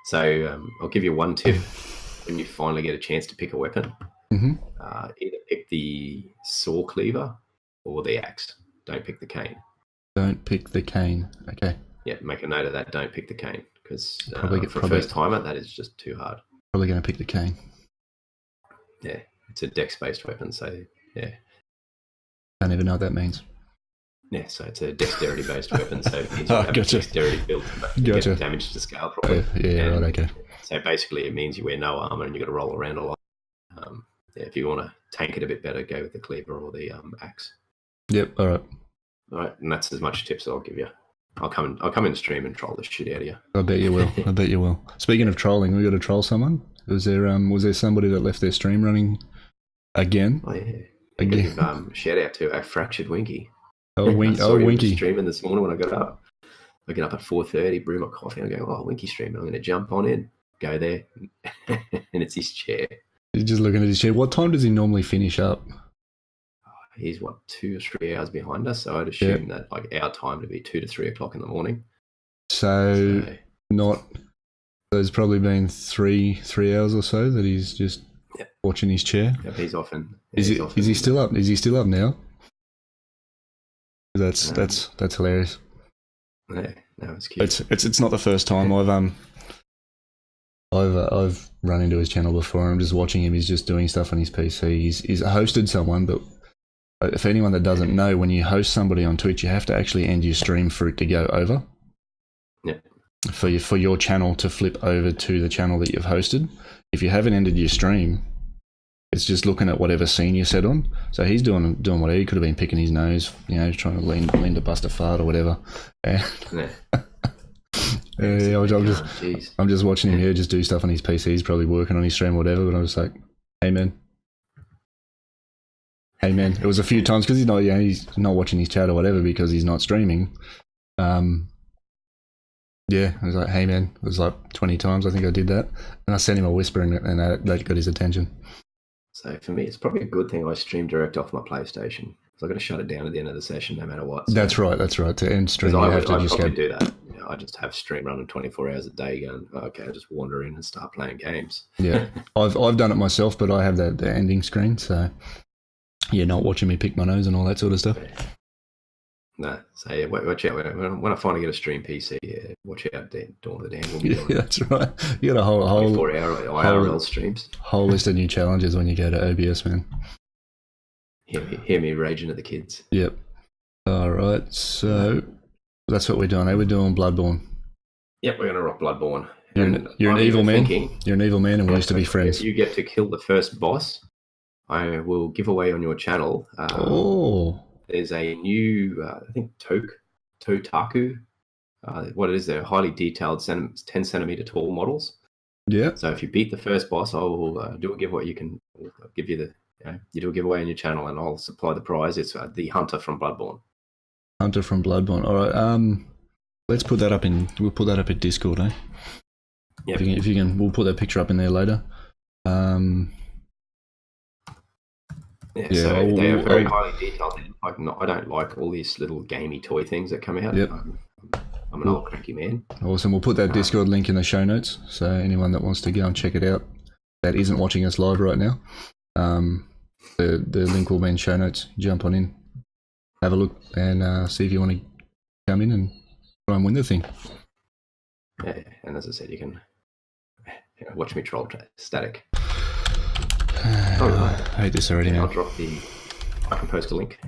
Speaker 2: So I'll give you one tip when you finally get a chance to pick a weapon.
Speaker 1: Mm-hmm.
Speaker 2: Either pick the saw cleaver or the axe. Don't pick the cane.
Speaker 1: Don't pick the cane. Okay.
Speaker 2: Yeah, make a note of that. Don't pick the cane, because for a first timer, that is just too hard.
Speaker 1: Probably going to pick the cane.
Speaker 2: Yeah, it's a dex-based weapon, so yeah.
Speaker 1: Don't even know what that means.
Speaker 2: Yeah, so it's a dexterity-based weapon, so it means you have dexterity built to get damage to scale properly.
Speaker 1: Right, okay.
Speaker 2: So basically, it means you wear no armor and you've got to roll around a lot. If you want to tank it a bit better, go with the cleaver or the axe.
Speaker 1: Yep. All right.
Speaker 2: And that's as much tips as I'll give you. I'll come in the stream and troll the shit out of you.
Speaker 1: I bet you will. I bet you will. Speaking of trolling, we got to troll someone. Was there somebody that left their stream running again?
Speaker 2: Oh yeah. Again. Shout out to a fractured Winky.
Speaker 1: Winky.
Speaker 2: Streaming this morning when I got up. I get up at 4:30, brew my coffee, and I go, Winky streaming. I'm going to jump on in, go there, and it's his chair.
Speaker 1: He's just looking at his chair. What time does he normally finish up?
Speaker 2: He's 2 or 3 hours behind us, so I'd assume that like our time to be 2 to 3 o'clock in the morning.
Speaker 1: So there's probably been three hours or so that he's just watching his chair.
Speaker 2: Yep, he's often.
Speaker 1: Is he still up? Is he still up now? That's hilarious.
Speaker 2: Yeah, no, it's cute.
Speaker 1: It's not the first time I've run into his channel before. I'm just watching him. He's just doing stuff on his PC. He's hosted someone, but if anyone that doesn't know, when you host somebody on Twitch, you have to actually end your stream for it to go over.
Speaker 2: Yeah.
Speaker 1: For your channel to flip over to the channel that you've hosted. If you haven't ended your stream, it's just looking at whatever scene you set on. So he's doing whatever. He could have been picking his nose, trying to lean to bust a fart or whatever. I'm just watching him here just do stuff on his PC. He's probably working on his stream or whatever, but I'm just like, hey man. It was a few times because he's not watching his chat or whatever because he's not streaming. I was like, hey man. It was like 20 times I think I did that. And I sent him a whisper and that got his attention.
Speaker 2: So for me, it's probably a good thing I stream direct off my PlayStation. So I've got to shut it down at the end of the session no matter what. So
Speaker 1: that's right. To end stream,
Speaker 2: I probably do that. I just have stream running 24 hours a day going, okay, I'll just wander in and start playing games.
Speaker 1: Yeah. I've done it myself, but I have the ending screen, so you're not watching me pick my nose and all that sort of stuff.
Speaker 2: Yeah. No, so watch out. When I finally get a stream PC, watch out, Dawn of the Damned will be on.
Speaker 1: Yeah, that's right. You got a whole
Speaker 2: 24-hour IRL streams.
Speaker 1: Whole list of new challenges when you go to OBS, man.
Speaker 2: Hear me raging at the kids.
Speaker 1: Yep. All right, so that's what we're doing. We're doing Bloodborne.
Speaker 2: Yep, we're going to rock Bloodborne.
Speaker 1: You're an evil man. You're an evil man, and we used to be friends.
Speaker 2: You get to kill the first boss. I will give away on your channel. There's a new, I think, Totaku. What it is, they're highly detailed 10 centimeter tall models.
Speaker 1: Yeah.
Speaker 2: So if you beat the first boss, I'll do a giveaway. I'll give you you do a giveaway on your channel, and I'll supply the prize. It's the Hunter from Bloodborne.
Speaker 1: Hunter from Bloodborne. All right. Let's put that up in. We'll put that up in Discord, eh?
Speaker 2: Yep.
Speaker 1: If you can, we'll put that picture up in there later.
Speaker 2: So they are very highly detailed. I don't like all these little gamey toy things that come out.
Speaker 1: Yep.
Speaker 2: I'm an old cranky man.
Speaker 1: Awesome. We'll put that Discord link in the show notes. So anyone that wants to go and check it out that isn't watching us live right now, the link will be in show notes. Jump on in, have a look, and see if you want to come in and try and win the thing.
Speaker 2: Yeah, and as I said, you can watch me troll static.
Speaker 1: I hate this already, man.
Speaker 2: I'll drop I can post a link.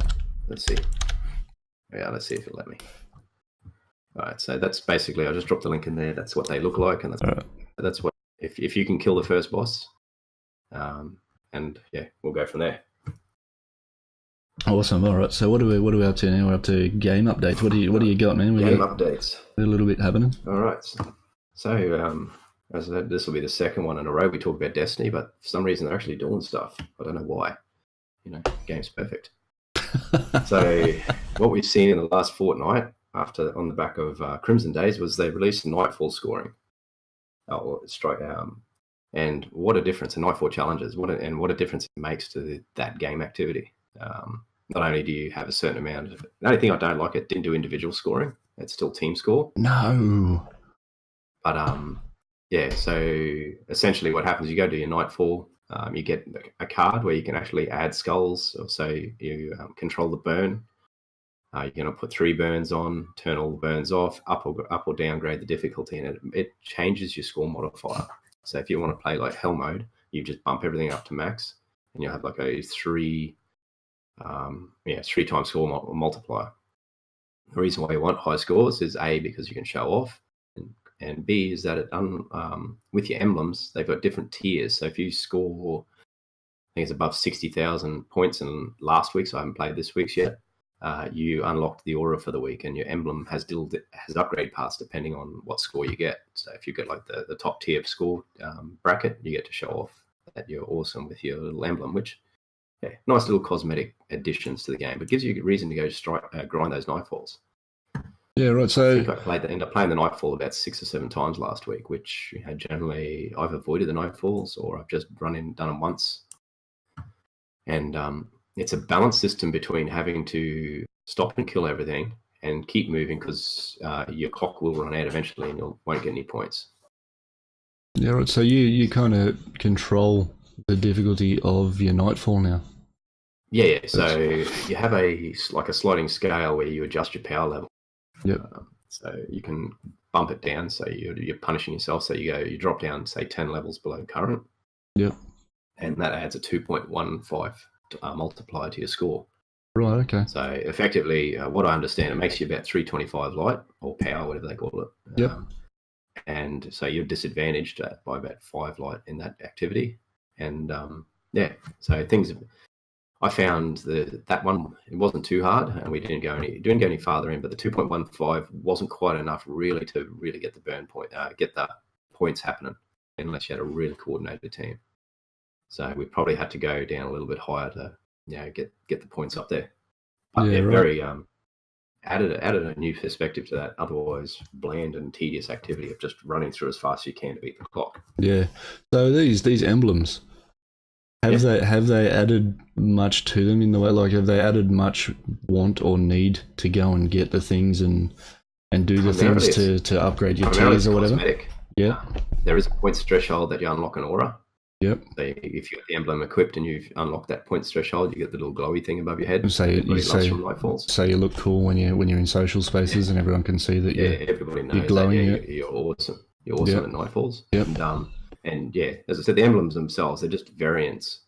Speaker 2: Let's see. Yeah, let's see if it'll let me. All right, so that's basically, I just dropped the link in there. That's what they look like, and that's what if you can kill the first boss, and yeah, we'll go from there.
Speaker 1: Awesome. All right. So what are we up to now? We're up to game updates. What do you got, man?
Speaker 2: Game updates.
Speaker 1: A little bit happening.
Speaker 2: All right. So as I said, this will be the second one in a row we talk about Destiny, but for some reason they're actually doing stuff. I don't know why. Game's perfect. So what we've seen in the last fortnight, on the back of Crimson Days, was they released Nightfall scoring. And what a difference in Nightfall challenges! What a difference it makes to that game activity. Not only do you have a certain amount of, the only thing I don't like, it didn't do individual scoring. It's still team score.
Speaker 1: No.
Speaker 2: But yeah. So essentially, what happens? You go to your Nightfall. You get a card where you can actually add skulls, or so you control the burn. You're going to put 3 burns on, turn all the burns off, up or downgrade the difficulty, and it changes your score modifier. So if you want to play like Hell mode, you just bump everything up to max, and you'll have like a 3 times score multiplier. The reason why you want high scores is A, because you can show off, and B is that with your emblems, they've got different tiers. So if you score, I think it's above 60,000 points in last week, so I haven't played this week's yet, you unlocked the aura for the week, and your emblem has upgrade paths depending on what score you get. So if you get like the top tier score bracket, you get to show off that you're awesome with your little emblem, which nice little cosmetic additions to the game, but gives you a reason to go grind those Nightfalls.
Speaker 1: Yeah, right. So
Speaker 2: I ended up playing the Nightfall about 6 or 7 times last week, which generally I've avoided the Nightfalls, or I've just done them once. And it's a balanced system between having to stop and kill everything and keep moving, because your clock will run out eventually and you won't get any points.
Speaker 1: Yeah, right. So you kind of control the difficulty of your Nightfall now.
Speaker 2: Yeah. So you have a sliding scale where you adjust your power level.
Speaker 1: Yep.
Speaker 2: So you can bump it down. So you're punishing yourself. So you drop down, say 10 levels below current.
Speaker 1: Yep.
Speaker 2: And that adds a 2.15 multiplier to your score.
Speaker 1: Right. Okay.
Speaker 2: So effectively, what I understand, it makes you about 325 light or power, whatever they call it.
Speaker 1: Yep.
Speaker 2: And so you're disadvantaged by about 5 light in that activity. And so I found that one, it wasn't too hard, and we didn't go any farther in, but the 2.15 wasn't quite enough really to get the burn point, get the points happening, unless you had a really coordinated team. So we probably had to go down a little bit higher to get the points up there. But
Speaker 1: right.
Speaker 2: Very added a new perspective to that otherwise bland and tedious activity of just running through as fast as you can to beat the clock.
Speaker 1: Yeah. So these emblems, have they added much to them in the way, like have they added much want or need to go and get the things and do the things to upgrade your tiers or whatever?
Speaker 2: Cosmetic.
Speaker 1: Yeah.
Speaker 2: There is a points threshold that you unlock an aura.
Speaker 1: Yep.
Speaker 2: So if you got the emblem equipped and you've unlocked that points threshold, you get the little glowy thing above your head.
Speaker 1: So you look cool when you're in social spaces and everyone can see that
Speaker 2: everybody knows
Speaker 1: you're glowing.
Speaker 2: You're awesome. You're awesome at Nightfalls.
Speaker 1: Yep.
Speaker 2: And as I said, the emblems themselves, they're just variants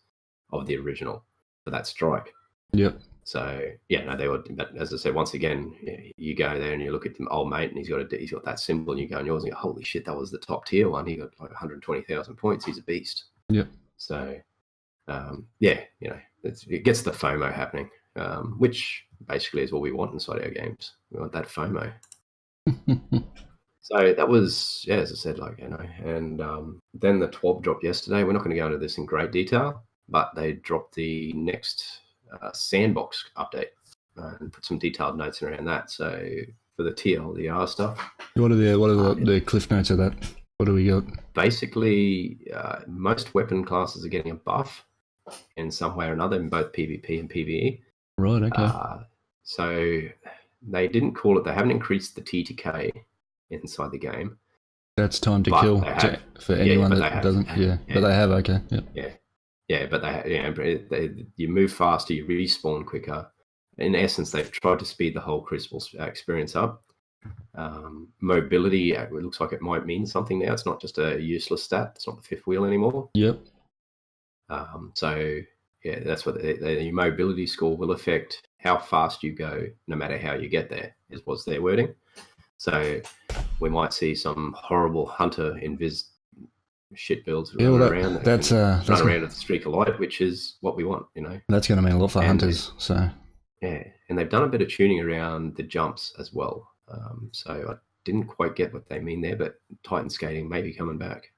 Speaker 2: of the original for that strike.
Speaker 1: Yep.
Speaker 2: So they were. But as I said, once again, you go there and you look at the old mate, and he's got that symbol, and you go on yours, and you go, holy shit, that was the top tier one. He got like 120,000 points. He's a beast.
Speaker 1: Yep.
Speaker 2: So, it gets the FOMO happening, which basically is what we want inside our games. We want that FOMO. So that was, yeah, as I said, and then the TWAB dropped yesterday. We're not going to go into this in great detail, but they dropped the next sandbox update and put some detailed notes around that. So for the TLDR stuff.
Speaker 1: What are the cliff notes of that? What do we got?
Speaker 2: Basically, most weapon classes are getting a buff in some way or another in both PvP and PvE.
Speaker 1: Right, okay.
Speaker 2: So they didn't call it, they haven't increased the TTK inside the game.
Speaker 1: That's time to kill for anyone that doesn't. Yeah, but they have, okay.
Speaker 2: Yep. Yeah, but you move faster, you respawn quicker. In essence, they've tried to speed the whole Crucible experience up. Mobility, it looks like it might mean something now. It's not just a useless stat. It's not the fifth wheel anymore.
Speaker 1: Yep.
Speaker 2: So yeah, that's what your mobility score will affect how fast you go, no matter how you get there, is what's their wording. So we might see some horrible hunter invis shit builds run around at the streak of light, which is what we want,
Speaker 1: That's going to mean a lot for hunters. So
Speaker 2: yeah, and they've done a bit of tuning around the jumps as well. So I didn't quite get what they mean there, but Titan skating may be coming back.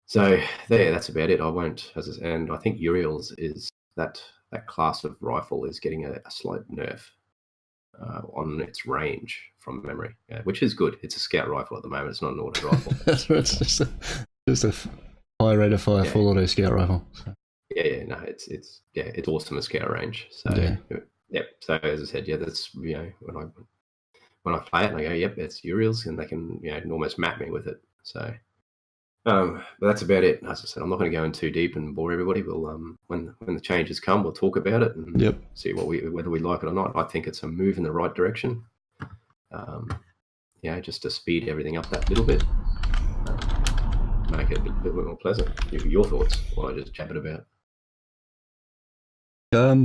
Speaker 2: So that's about it. I won't, and I think Uriel's is that class of rifle is getting a slight nerf on its range from memory, which is good. It's a scout rifle at the moment. It's not an auto rifle.
Speaker 1: That's right. It's just a high rate of fire full auto scout rifle. So.
Speaker 2: No, it's awesome at scout range. So yeah. So as I said, that's when I play it and I go, yep, it's Uriel's, and they can almost map me with it. So. But that's about it. As I said, I'm not going to go in too deep and bore everybody. We'll when the changes come, we'll talk about it and see whether we like it or not. I think it's a move in the right direction. Just to speed everything up that little bit, make it a bit more pleasant. Your thoughts? While I just chat it about.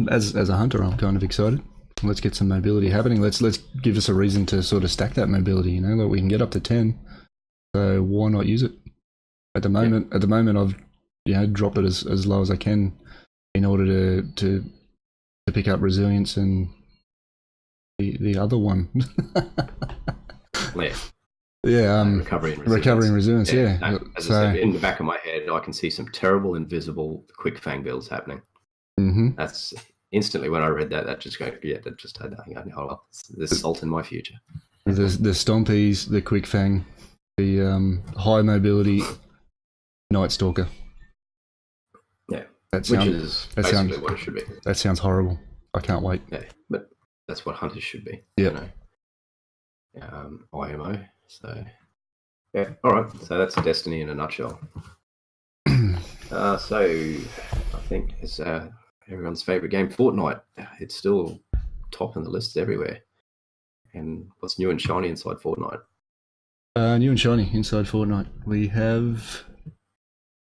Speaker 1: As a hunter, I'm kind of excited. Let's get some mobility happening. Let's give us a reason to sort of stack that mobility. Like we can get up to 10. So why not use it? At the moment, I've dropped it as low as I can in order to pick up resilience and the other one.
Speaker 2: Recovery and resilience.
Speaker 1: As
Speaker 2: I said, in the back of my head, I can see some terrible invisible quick fang builds happening.
Speaker 1: Mm-hmm.
Speaker 2: That's instantly when I read that just had that. Oh well, there's salt in my future.
Speaker 1: The stompies, the quick fang, the high mobility. Night Stalker.
Speaker 2: Yeah, which is basically what it should be.
Speaker 1: That sounds horrible. I can't wait.
Speaker 2: Yeah, but that's what hunters should be.
Speaker 1: Yeah.
Speaker 2: IMO. So yeah, all right. So that's Destiny in a nutshell. So I think it's everyone's favorite game, Fortnite. It's still top in the lists everywhere. And what's new and shiny inside Fortnite?
Speaker 1: New and shiny inside Fortnite. We have.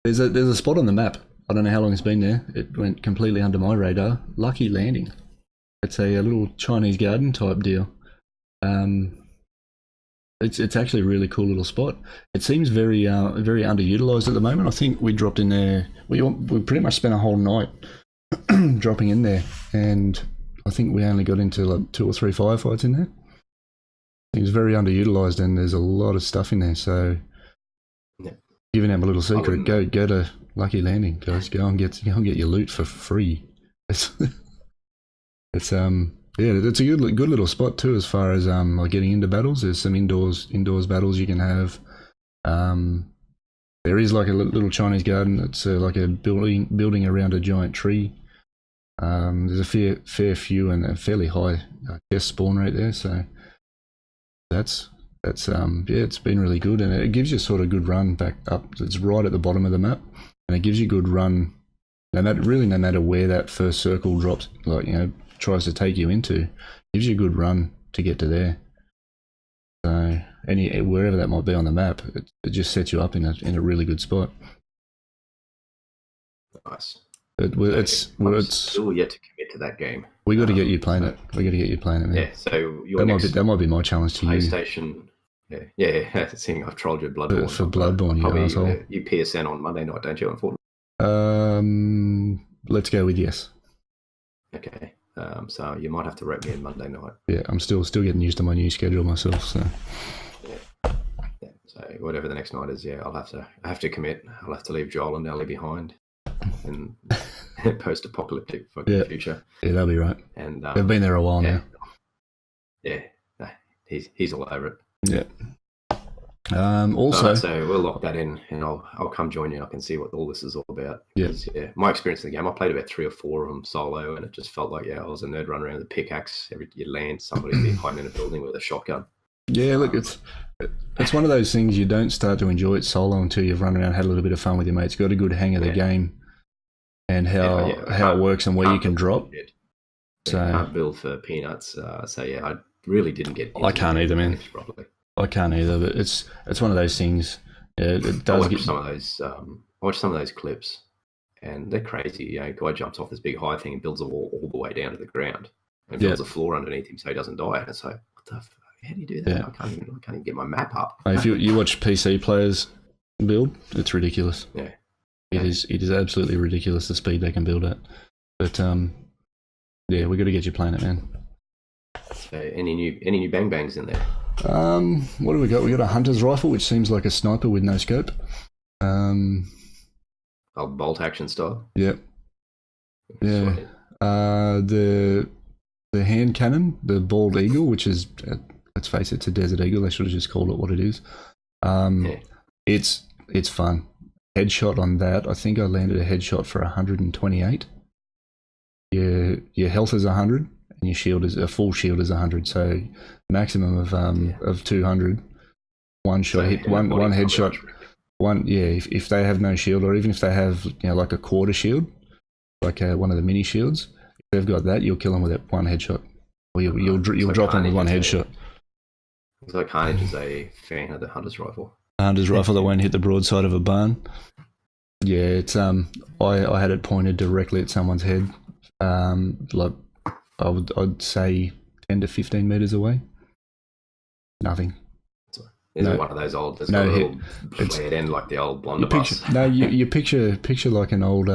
Speaker 1: There's a spot on the map. I don't know how long it's been there. It went completely under my radar. Lucky Landing. It's a little Chinese garden type deal. It's actually a really cool little spot. It seems very underutilized at the moment. I think we dropped in there. We pretty much spent a whole night dropping in there, and I think we only got into like 2 or 3 firefights in there. It was very underutilized, and there's a lot of stuff in there. So. Giving them a little secret, go to Lucky Landing, guys. Go and get your loot for free. It's it's a good little spot too, as far as like getting into battles. There's some indoors battles you can have. There is like a little Chinese garden that's like a building around a giant tree. There's a fair few and a fairly high chest spawn rate there, so that's it's been really good, and it gives you sort of good run back up. It's right at the bottom of the map, and it gives you good run no matter where that first circle drops, tries to take you into. Gives you a good run to get to there. So wherever that might be on the map, it just sets you up in a really good spot.
Speaker 2: Nice.
Speaker 1: I'm
Speaker 2: still yet to commit to that game.
Speaker 1: We got to get you playing it. We got to get you playing it, man.
Speaker 2: Yeah. So
Speaker 1: that might be my challenge to
Speaker 2: PlayStation. Yeah. Seeing I've trolled you Bloodborne
Speaker 1: for Bloodborne, you asshole.
Speaker 2: You PSN on Monday night, don't you? On Fortnite.
Speaker 1: Let's go with yes.
Speaker 2: Okay. So you might have to rep me in Monday night.
Speaker 1: Yeah, I'm still getting used to my new schedule myself. So
Speaker 2: yeah. So whatever the next night is, yeah, I have to commit. I'll have to leave Joel and Ellie behind, and post-apocalyptic fucking future.
Speaker 1: Yeah, that'll be right.
Speaker 2: And
Speaker 1: they've been there a while now.
Speaker 2: Yeah, he's all over it.
Speaker 1: Yeah. Also,
Speaker 2: so we'll lock that in, and I'll come join you up and see what all this is all about.
Speaker 1: Yeah.
Speaker 2: My experience in the game, I played about 3 or 4 of them solo, and it just felt like I was a nerd running around with a pickaxe. You land, somebody behind in a building with a shotgun.
Speaker 1: Yeah, look, it's one of those things you don't start to enjoy it solo until you've run around, had a little bit of fun with your mates, got a good hang of the game, and how it works and where you can drop.
Speaker 2: So I can't build for peanuts. So yeah, I really didn't get.
Speaker 1: I can't either, man.
Speaker 2: Probably.
Speaker 1: I can't either, but it's one of those things. Yeah, it does.
Speaker 2: I watch some of those clips, and they're crazy. A guy jumps off this big high thing and builds a wall all the way down to the ground, and builds a floor underneath him so he doesn't die. And it's like, what the fuck? How do you do that? Yeah. I can't even get my map up.
Speaker 1: If you watch PC players build, it's ridiculous.
Speaker 2: Yeah,
Speaker 1: it is absolutely ridiculous the speed they can build at. But yeah, we got to get you playing it, man.
Speaker 2: So any new bang bangs in there?
Speaker 1: What do we got? We got a hunter's rifle, which seems like a sniper with no scope.
Speaker 2: Bolt action style.
Speaker 1: Yep. Yeah. The hand cannon, the bald eagle, which is let's face it, it's a desert eagle. They should have just called it what it is. It's fun. Headshot on that. I think I landed a headshot for 128. Your health is 100. And your shield is a full shield is 100, so maximum of 200. One shot hit, one headshot. If they have no shield, or even if they have like a quarter shield, like one of the mini shields, if they've got that, you'll kill them with that one headshot, or you'll drop them with one headshot.
Speaker 2: So Carnage is a fan of the hunter's rifle.
Speaker 1: Hunter's rifle that won't hit the broadside of a barn. Yeah, it's I had it pointed directly at someone's head, like. I'd say 10 to 15 meters away. Nothing.
Speaker 2: Is it one of those old? It's got a little flared end like the old blunderbuss.
Speaker 1: You picture like an old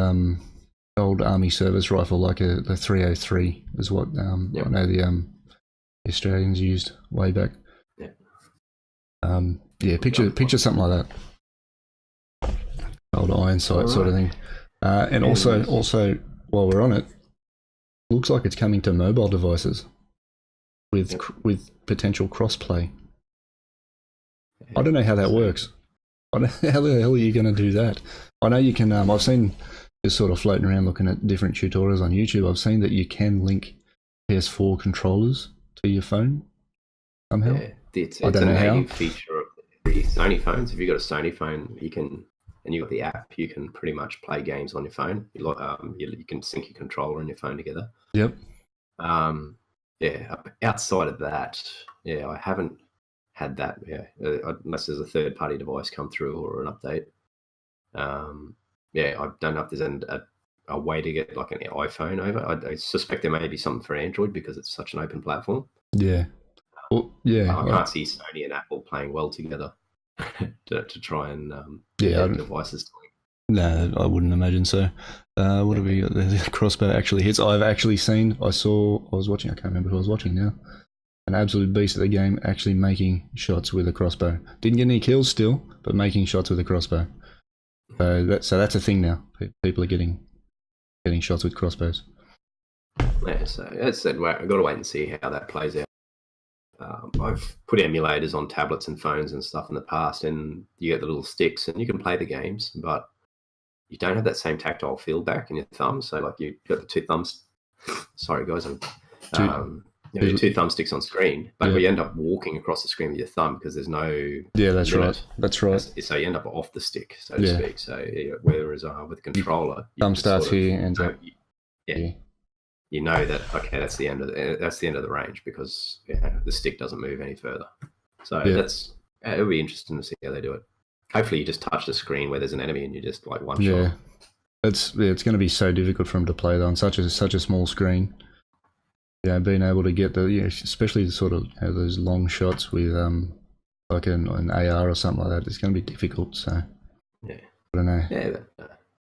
Speaker 1: army service rifle, like the 303 is what I know the Australians used way back. Picture something like that. Old iron sight sort of thing. And also while we're on it. Looks like it's coming to mobile devices with potential crossplay. I don't know how that works. How the hell are you going to do that? I know you can. I've seen just sort of floating around looking at different tutorials on YouTube. I've seen that you can link PS4 controllers to your phone somehow.
Speaker 2: Yeah, it's a native feature of the Sony phones. If you've got a Sony phone, you can. And you've got the app, you can pretty much play games on your phone. You can sync your controller and your phone together.
Speaker 1: Yep.
Speaker 2: Outside of that, I haven't had that. Unless there's a third-party device come through or an update. I don't know if there's a way to get like an iPhone over. I suspect there may be something for Android because it's such an open platform.
Speaker 1: Yeah. Well, yeah.
Speaker 2: I can't see Sony and Apple playing well together. to try and get devices.
Speaker 1: No, I wouldn't imagine so. What have we got? The crossbow actually hits. I was watching. I can't remember who I was watching now. An absolute beast at the game, actually making shots with a crossbow. Didn't get any kills still, but making shots with a crossbow. So that's a thing now. People are getting shots with crossbows.
Speaker 2: Yeah. So as I said, I've got to wait and see how that plays out. I've put emulators on tablets and phones and stuff in the past, and you get the little sticks and you can play the games, but you don't have that same tactile feedback in your thumb. So like you've got the two thumbs. Sorry guys, your two thumbsticks on screen, but you end up walking across the screen with your thumb because there's no. Yeah,
Speaker 1: that's limit. That's right.
Speaker 2: So you end up off the stick, so to speak. So whereas with a controller,
Speaker 1: thumb starts here and
Speaker 2: you know that that's the end of the range because the stick doesn't move any further. So it'll be interesting to see how they do it. Hopefully, you just touch the screen where there's an enemy and you just like one shot.
Speaker 1: It's going to be so difficult for them to play though on such a small screen. Yeah, being able to get especially the sort of those long shots with like an AR or something like that, it's going to be difficult. So I don't know.
Speaker 2: Yeah.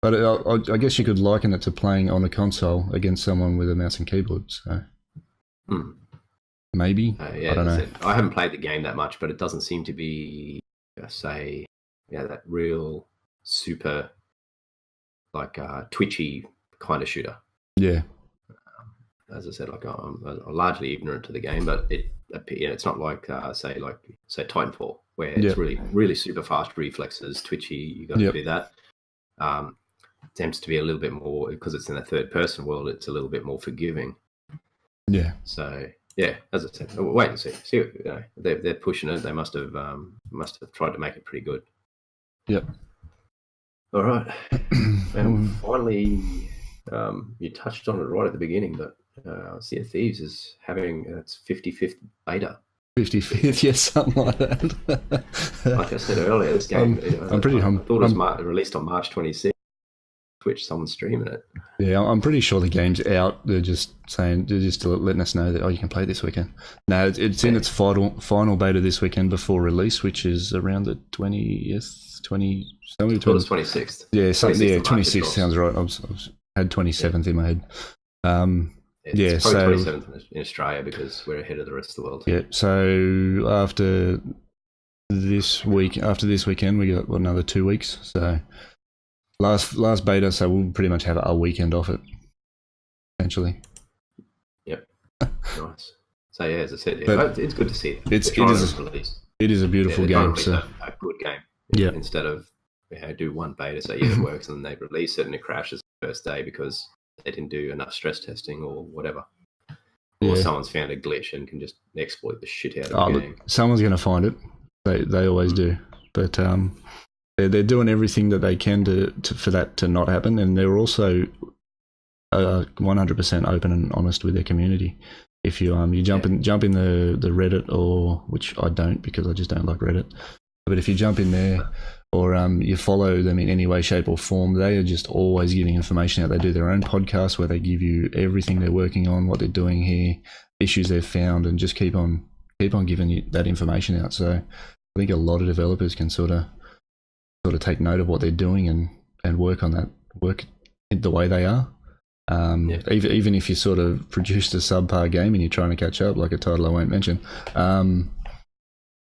Speaker 1: But I guess you could liken it to playing on a console against someone with a mouse and keyboard. So maybe I don't know.
Speaker 2: I haven't played the game that much, but it doesn't seem to be, that real super like twitchy kind of shooter.
Speaker 1: Yeah.
Speaker 2: As I said, like I'm largely ignorant to the game, but it's not like say Titanfall, where it's really super fast reflexes, twitchy. You got to do that. It tends to be a little bit more, because it's in a third person world. It's a little bit more forgiving.
Speaker 1: Yeah.
Speaker 2: So yeah, as I said, we'll wait and see. See, they're pushing it. They must have tried to make it pretty good.
Speaker 1: Yep.
Speaker 2: All right, and finally, you touched on it right at the beginning, but Sea of Thieves is having its 55th beta.
Speaker 1: 55th, yes, something like that.
Speaker 2: Like I said earlier, this game,
Speaker 1: I'm pretty
Speaker 2: I thought it was released on March 26th. Twitch, someone's streaming it.
Speaker 1: Yeah, I'm pretty sure the game's out. They're just letting us know that you can play this weekend. No, it's in its final beta this weekend before release, which is around the 20th, 20 somewhere between.
Speaker 2: It was 26th.
Speaker 1: Yeah, 26th sounds right. I had 27th in my head.
Speaker 2: It's probably 27th in Australia because we're ahead of the rest of the world.
Speaker 1: Yeah, so after this weekend, we got another 2 weeks. So last beta, so we'll pretty much have a weekend off it, essentially.
Speaker 2: Yep. Nice. So yeah, as I said, it's good to see that.
Speaker 1: It is a beautiful game. So
Speaker 2: a good game.
Speaker 1: Yeah.
Speaker 2: Instead of do one beta, so it works, and then they release it and it crashes the first day because they didn't do enough stress testing or whatever. Or someone's found a glitch and can just exploit the shit out of the game.
Speaker 1: Someone's going to find it. They always do. But they're doing everything that they can for that to not happen, and they're also 100% open and honest with their community. If you jump in the Reddit, or which I don't because I just don't like Reddit, but if you jump in there or you follow them in any way, shape or form, they are just always giving information out. They do their own podcast where they give you everything they're working on, what they're doing here, issues they've found, and just keep on giving you that information out. So I think a lot of developers can sort of take note of what they're doing and work on that, work the way they are. Even if you sort of produced a subpar game and you're trying to catch up, like a title I won't mention,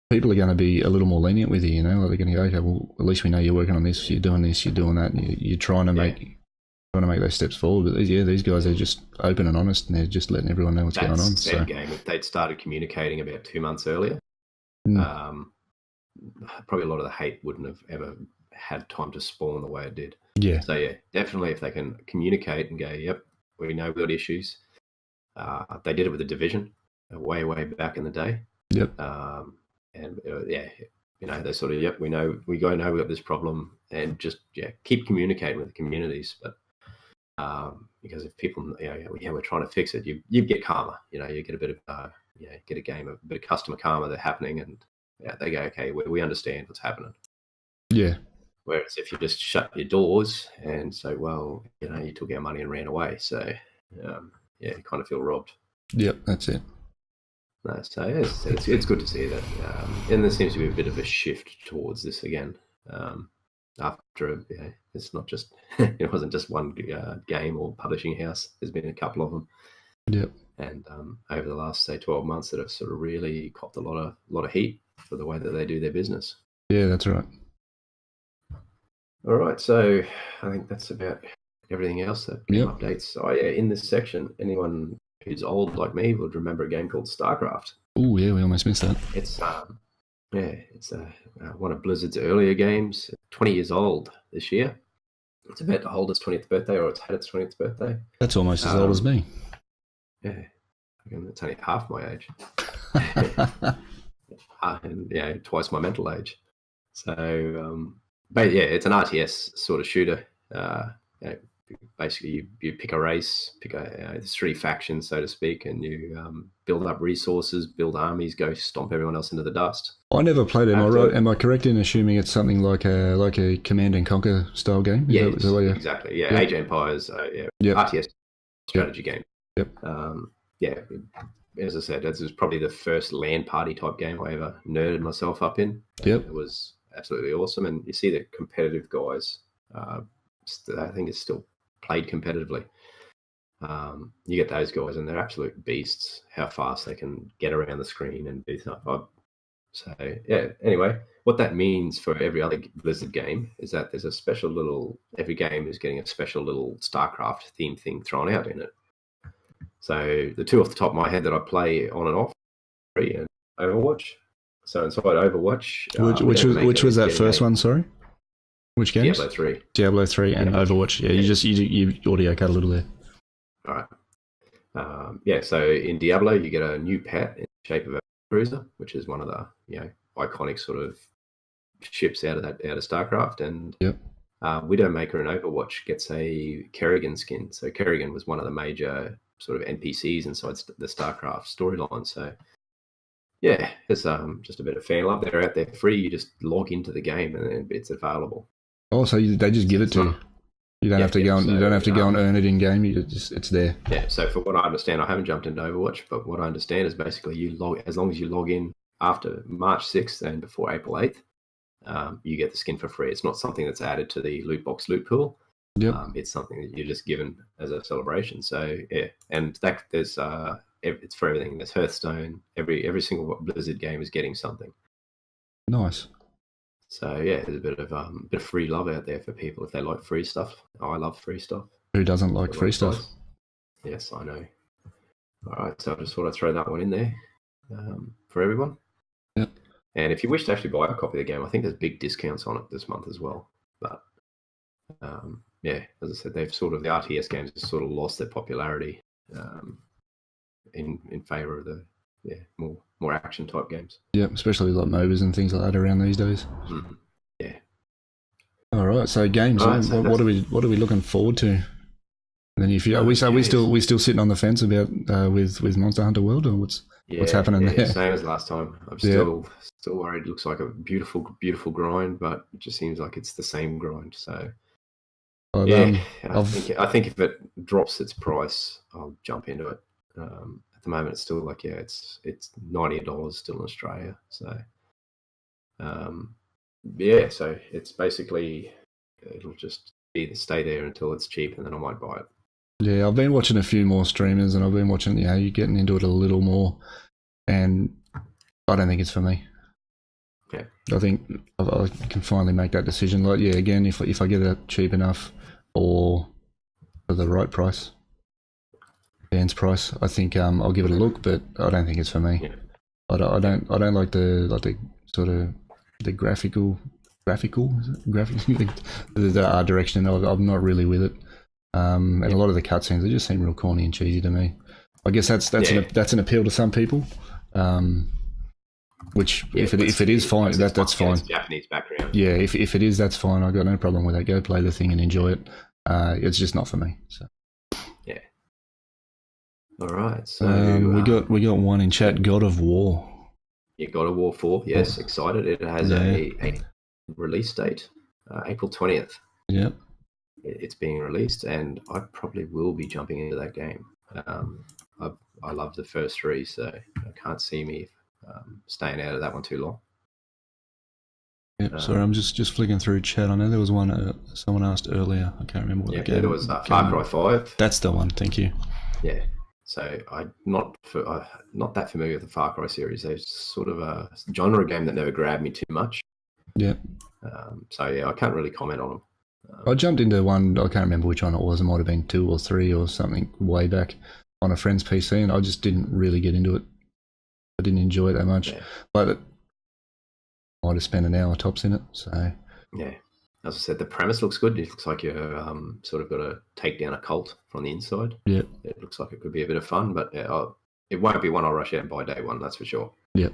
Speaker 1: people are going to be a little more lenient with you. Like they're going to go, okay, well, at least we know you're working on this, you're doing this, you're doing that, and you're trying to make those steps forward. But these guys are just open and honest, and they're just letting everyone know what's going on.
Speaker 2: So game, if they'd started communicating about 2 months earlier, probably a lot of the hate wouldn't have ever had time to spawn the way it did.
Speaker 1: Yeah.
Speaker 2: So yeah, definitely if they can communicate and go, yep, we know we've got issues. They did it with the Division way back in the day.
Speaker 1: Yep.
Speaker 2: And they sort of, yep, we know we've got this problem, and just keep communicating with the communities. But because if people, we're trying to fix it, you get karma. You get a bit of get a bit of customer karma that's happening, and they go, okay, we understand what's happening.
Speaker 1: Yeah.
Speaker 2: Whereas if you just shut your doors and say, well, you took our money and ran away, so you kind of feel robbed.
Speaker 1: Yep, that's it.
Speaker 2: No, so it's good to see that, and there seems to be a bit of a shift towards this again. After it's not just it wasn't just one game or publishing house. There's been a couple of them.
Speaker 1: Yep.
Speaker 2: And over the last 12 months, that have sort of really copped a lot of heat for the way that they do their business.
Speaker 1: Yeah, that's right.
Speaker 2: All right, so I think that's about everything else. That updates. Oh yeah, in this section, anyone who's old like me would remember a game called StarCraft.
Speaker 1: Oh yeah, we almost missed that.
Speaker 2: It's it's one of Blizzard's earlier games. 20 years old this year. It's about to hold its 20th birthday, or it's had its 20th birthday.
Speaker 1: That's almost as old as me.
Speaker 2: Yeah, it's only half my age. And twice my mental age. So, but yeah, it's an RTS sort of shooter. Basically, you pick a race, there's 3 factions, so to speak, and you build up resources, build armies, go stomp everyone else into the dust.
Speaker 1: I never played it. Am I correct in assuming it's something like a Command and Conquer style game?
Speaker 2: Exactly. Yeah, Age of Empires. RTS strategy game.
Speaker 1: Yep.
Speaker 2: As I said, this was probably the first LAN party type game I ever nerded myself up in.
Speaker 1: Yep.
Speaker 2: It was absolutely awesome, and you see the competitive guys I think it's still played competitively. You get those guys, and they're absolute beasts. How fast they can get around the screen and do stuff. So yeah. Anyway, what that means for every other Blizzard game is that there's a special little. Every game is getting a special little StarCraft theme thing thrown out in it. So the two off the top of my head that I play on and off, Free and Overwatch. So inside Overwatch,
Speaker 1: which was that first one? Sorry, which games? Diablo 3 and Overwatch. Yeah, you audio cut a little there.
Speaker 2: All right. Yeah. So in Diablo, you get a new pet in the shape of a cruiser, which is one of the iconic sort of ships out of StarCraft, and Widowmaker in Overwatch gets a Kerrigan skin. So Kerrigan was one of the major sort of NPCs inside the StarCraft storyline. So yeah, it's just a bit of fan love. They're out there free. You just log into the game and then it's available.
Speaker 1: Oh, so they just give it to you. You don't have to go. You don't have to go and earn it in game. It's there.
Speaker 2: Yeah. So for what I understand, I haven't jumped into Overwatch, but what I understand is basically as long as you log in after March 6th and before April 8th, you get the skin for free. It's not something that's added to the loot box loot pool.
Speaker 1: Yep.
Speaker 2: It's something that you're just given as a celebration. So yeah, and there's it's for everything. There's Hearthstone. Every single Blizzard game is getting something.
Speaker 1: Nice.
Speaker 2: So yeah, there's a bit of free love out there for people if they like free stuff. I love free stuff.
Speaker 1: Who doesn't like free stuff?
Speaker 2: Yes, I know. All right, so I just thought I'd throw that one in there for everyone.
Speaker 1: Yep.
Speaker 2: And if you wish to actually buy a copy of the game, I think there's big discounts on it this month as well. But yeah, as I said, the RTS games have sort of lost their popularity in favour of the more action type games.
Speaker 1: Yeah, especially like MOBAs and things like that around these days.
Speaker 2: Mm-hmm. Yeah.
Speaker 1: All right, so games. Right, so what are we looking forward to? And then are we still sitting on the fence about with Monster Hunter World, or what's happening there?
Speaker 2: Same as last time. I'm still worried. It looks like a beautiful grind, but it just seems like it's the same grind. So I think if it drops its price, I'll jump into it. At the moment, it's still like it's $90 still in Australia. So so it's basically it'll just stay there until it's cheap, and then I might buy it.
Speaker 1: Yeah, I've been watching a few more streamers, and I've been watching you getting into it a little more, and I don't think it's for me.
Speaker 2: Okay. I
Speaker 1: think I can finally make that decision. Like, again, if I get it cheap enough or for the right price, Dan's price, I think I'll give it a look, but I don't think it's for me.
Speaker 2: Yeah.
Speaker 1: I don't like the sort of the graphical the art direction. I'm not really with it. And a lot of the cutscenes, they just seem real corny and cheesy to me. I guess that's an appeal to some people. Which if it is fine, that's fine.
Speaker 2: Japanese background.
Speaker 1: Yeah, if it is, that's fine. I've got no problem with that. Go play the thing and enjoy it. It's just not for me. So
Speaker 2: yeah. All right. So
Speaker 1: we got one in chat. God of War.
Speaker 2: Yeah, God of War 4. Yes, excited. It has a release date, April 20th.
Speaker 1: Yep.
Speaker 2: It's being released, and I probably will be jumping into that game. I love the first three, so I can't see me staying out of that one too long.
Speaker 1: Yep. Sorry, I'm just flicking through chat. I know there was one someone asked earlier. I can't remember what the game.
Speaker 2: There was Far Cry 5.
Speaker 1: That's the one. Thank you.
Speaker 2: Yeah. So I'm not that familiar with the Far Cry series. There's sort of a genre game that never grabbed me too much.
Speaker 1: Yeah.
Speaker 2: So yeah, I can't really comment on them.
Speaker 1: I jumped into one. I can't remember which one it was. It might have been 2 or 3 or something way back on a friend's PC, and I just didn't really get into it. I didn't enjoy it that much. Yeah. But I might have spent an hour tops in it. So
Speaker 2: yeah, as I said, the premise looks good. It looks like you're sort of got to take down a cult from the inside.
Speaker 1: Yeah,
Speaker 2: it looks like it could be a bit of fun, but it won't be one I'll rush out and buy day one. That's for sure.
Speaker 1: Yeah.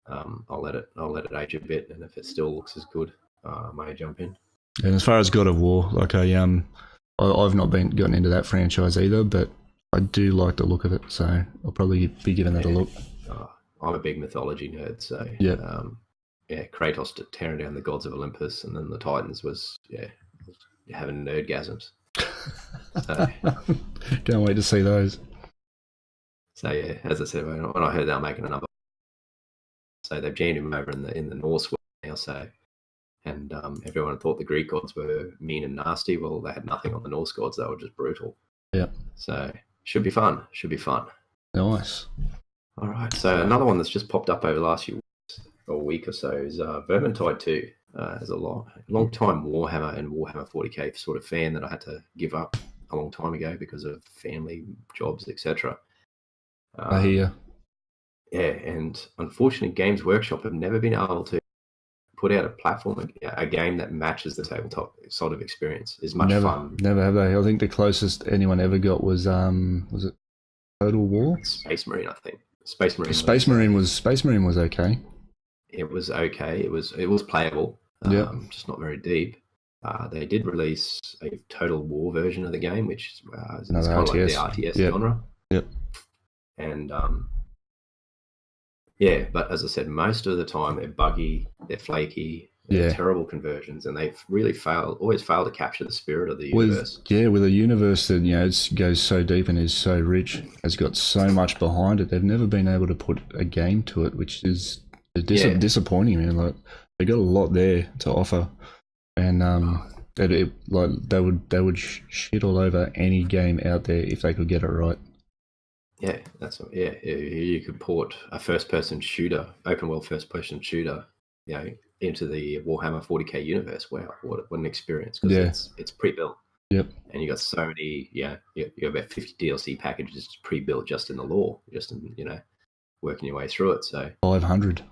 Speaker 2: I'll let it age a bit, and if it still looks as good, I may jump in.
Speaker 1: And as far as God of War, like I've not gotten into that franchise either, but I do like the look of it, so I'll probably be giving that a look.
Speaker 2: I'm a big mythology nerd, so Kratos tearing down the gods of Olympus, and then the Titans was having nerdgasms. So,
Speaker 1: can't wait to see those.
Speaker 2: So yeah, as I said, when I heard they were making another, so they've jammed him over in the Norse now, so and everyone thought the Greek gods were mean and nasty. Well, they had nothing on the Norse gods; they were just brutal.
Speaker 1: Yeah.
Speaker 2: So should be fun. Should be fun.
Speaker 1: Nice.
Speaker 2: All right. So another one that's just popped up over the last few weeks, or week or so is Vermintide 2. As a long time Warhammer and Warhammer 40k sort of fan that I had to give up a long time ago because of family, jobs, etc.
Speaker 1: I hear.
Speaker 2: Yeah, and unfortunately, Games Workshop have never been able to put out a platform, a game that matches the tabletop sort of experience. Is much fun.
Speaker 1: Never have they. I think the closest anyone ever got was it Total War?
Speaker 2: Space Marine, I think. Space Marine.
Speaker 1: Space Marine was okay.
Speaker 2: It was okay. It was playable. Just not very deep. They did release a Total War version of the game, which is kind of like the RTS genre.
Speaker 1: Yep.
Speaker 2: And but as I said, most of the time they're buggy, they're flaky, they're terrible conversions, and they've really always failed to capture the spirit of the universe.
Speaker 1: With a universe that it goes so deep and is so rich, has got so much behind it. They've never been able to put a game to it, which is disappointing. Man, like they got a lot there to offer, and they would shit all over any game out there if they could get it right.
Speaker 2: Yeah, you could port a first-person shooter, open-world first-person shooter, into the Warhammer 40k universe. Wow, what an experience! Because it's pre-built.
Speaker 1: Yep.
Speaker 2: And you got so many. You got about 50 DLC packages pre-built just in the lore, just in working your way through it. So
Speaker 1: 500.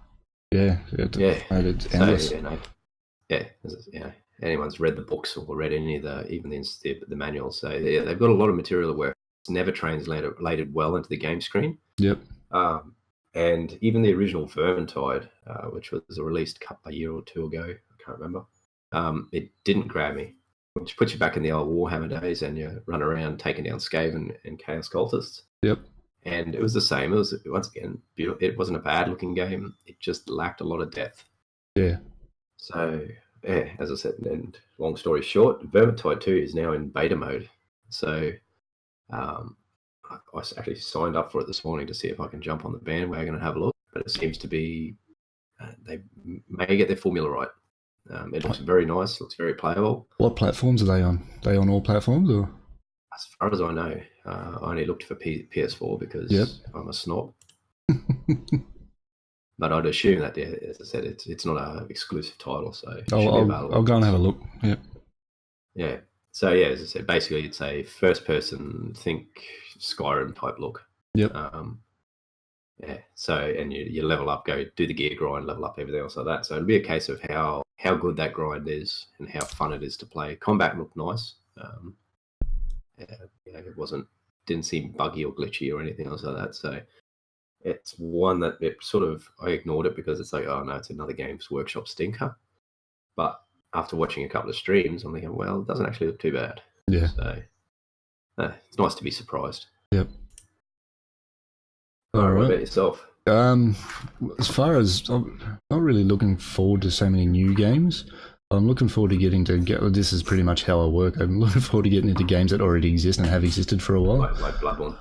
Speaker 1: It's endless.
Speaker 2: So anyone's read the books or read any of the manuals. So they've got a lot of material to work. It's never translated well into the game screen.
Speaker 1: Yep.
Speaker 2: And even the original Vermintide, which was released a year or two ago, I can't remember, it didn't grab me, which puts you back in the old Warhammer days, and you run around taking down Skaven and Chaos Cultists.
Speaker 1: Yep.
Speaker 2: And it was the same. It was, once again, beautiful. It wasn't a bad-looking game. It just lacked a lot of depth.
Speaker 1: Yeah.
Speaker 2: So, as I said, and long story short, Vermintide 2 is now in beta mode. So, I actually signed up for it this morning to see if I can jump on the bandwagon and have a look. But it seems to be they may get their formula right. It looks very nice. Looks very playable.
Speaker 1: What platforms are they on? Are they on all platforms, or?
Speaker 2: As far as I know, I only looked for PS4 because I'm a snob. But I'd assume that, as I said, it's not an exclusive title, so
Speaker 1: I'll go and have a look. Yep.
Speaker 2: Yeah. So as I said, basically it's a first-person, think Skyrim type look.
Speaker 1: Yep.
Speaker 2: So and you level up, go do the gear grind, level up everything else like that. So it'll be a case of how good that grind is and how fun it is to play. Combat looked nice. It didn't seem buggy or glitchy or anything else like that. So it's one that I ignored it because it's like, oh no, it's another Games Workshop stinker. But after watching a couple of streams, I'm thinking, well, it doesn't actually look too bad.
Speaker 1: Yeah.
Speaker 2: So it's nice to be surprised.
Speaker 1: Yep.
Speaker 2: All right. What about yourself?
Speaker 1: As far as I'm not really looking forward to so many new games. I'm looking forward to this is pretty much how I work. I'm looking forward to getting into games that already exist and have existed for a while.
Speaker 2: Like Bloodborne.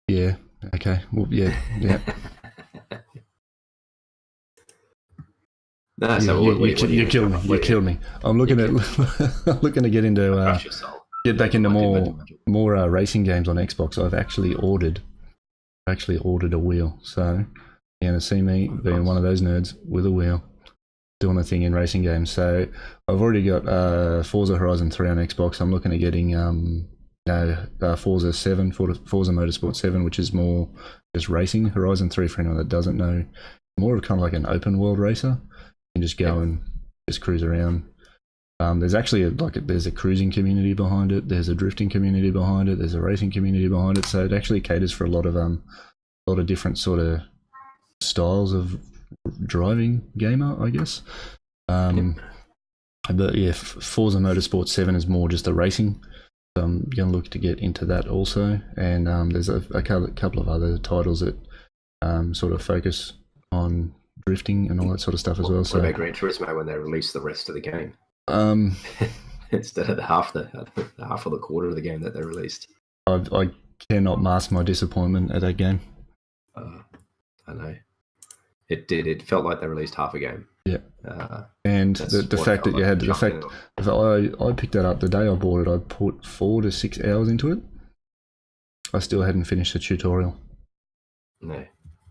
Speaker 1: Yeah. Okay. Well, yeah.
Speaker 2: No, so
Speaker 1: you killed me. I'm looking to get into get back into more racing games on Xbox. I've actually ordered a wheel. So you're gonna see me being one of those nerds with a wheel, doing a thing in racing games. So I've already got Forza Horizon 3 on Xbox. I'm looking at getting Forza 7, Forza Motorsport 7, which is more just racing. Horizon 3, for anyone that doesn't know, more of kind of like an open world racer. You can just go and just cruise around. There's actually there's a cruising community behind it. There's a drifting community behind it. There's a racing community behind it. So it actually caters for a lot of different sort of styles of driving gamer, I guess. But yeah, Forza Motorsport 7 is more just a racing. So I'm going to look to get into that also. And there's a couple of other titles that sort of focus on drifting and all that sort of stuff as well.
Speaker 2: What about Gran Turismo when they release the rest of the game? Instead of half of the quarter of the game that they released. I
Speaker 1: cannot mask my disappointment at that game.
Speaker 2: I know. It did. It felt like they released half a game.
Speaker 1: Yeah. And the fact that you had the fact I picked that up the day I bought it. I put 4 to 6 hours into it. I still hadn't finished the tutorial.
Speaker 2: No.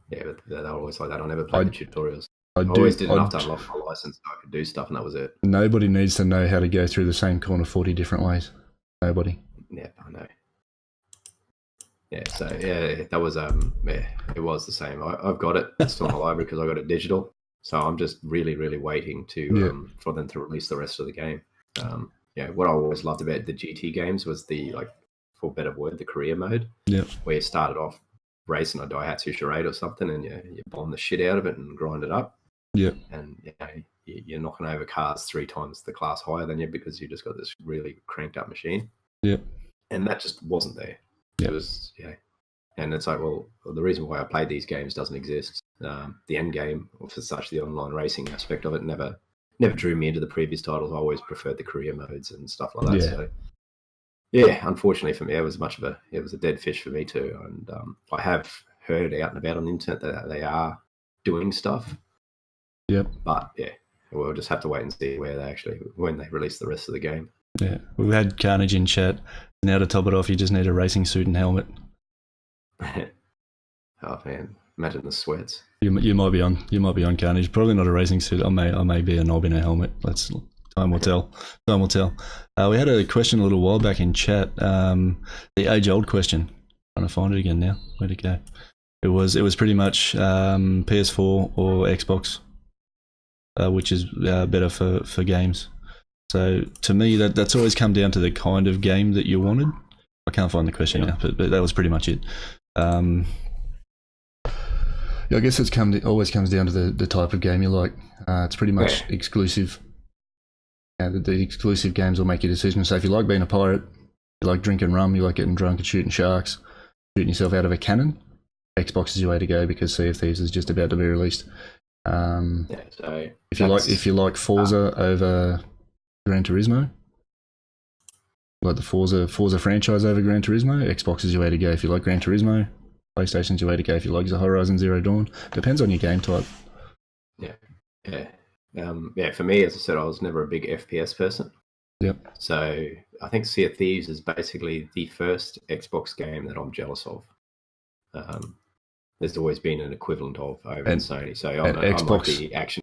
Speaker 2: Yeah, but they're always like that. I never played the tutorials. I always did enough to unlock my license so I could do stuff, and that was it.
Speaker 1: Nobody needs to know how to go through the same corner 40 different ways. Nobody.
Speaker 2: Yeah, I know. Yeah, so yeah, that was it was the same. I've got it. It's still in my library because I got it digital. So I'm just really, really waiting to for them to release the rest of the game. What I always loved about the GT games was the, like, for better word, the career mode.
Speaker 1: Yeah. Where
Speaker 2: you started off racing a Daihatsu Charade or something, and you bomb the shit out of it and grind it up.
Speaker 1: Yeah.
Speaker 2: And you're knocking over cars 3 times the class higher than you because you just got this really cranked up machine.
Speaker 1: Yeah.
Speaker 2: And that just wasn't there. It was, and it's like, well, the reason why I played these games doesn't exist. The end game, or for such, the online racing aspect of it, never drew me into the previous titles. I always preferred the career modes and stuff like that.
Speaker 1: Yeah.
Speaker 2: So, yeah, unfortunately for me, it was a dead fish for me too. And I have heard out and about on the internet that they are doing stuff.
Speaker 1: Yep.
Speaker 2: But yeah, we'll just have to wait and see when they release the rest of the game.
Speaker 1: Yeah, we've had Carnage in chat. Now to top it off, you just need a racing suit and helmet.
Speaker 2: Oh man, imagine the sweats.
Speaker 1: You might be on Carnage. Probably not a racing suit. I may be a knob in a helmet. Time will tell. Time will tell. We had a question a little while back in chat. The age-old question. Trying to find it again now. Where'd it go? It was pretty much PS4 or Xbox, which is better for games. So to me, that's always come down to the kind of game that you wanted. I can't find the question now, but that was pretty much it. I guess always comes down to the type of game you like. It's pretty much exclusive. The exclusive games will make your decision. So if you like being a pirate, you like drinking rum, you like getting drunk and shooting sharks, shooting yourself out of a cannon, Xbox is your way to go because Sea of Thieves is just about to be released.
Speaker 2: So
Speaker 1: if you like Forza over Gran Turismo, like the Forza franchise over Gran Turismo, Xbox is your way to go. If you like Gran Turismo, PlayStation's your way to go. If you like Horizon Zero Dawn, depends on your game type.
Speaker 2: For me, as I said, I was never a big FPS person.
Speaker 1: Yep.
Speaker 2: So I think Sea of Thieves is basically the first Xbox game that I'm jealous of. There's always been an equivalent of over in Sony. So I'm like the action.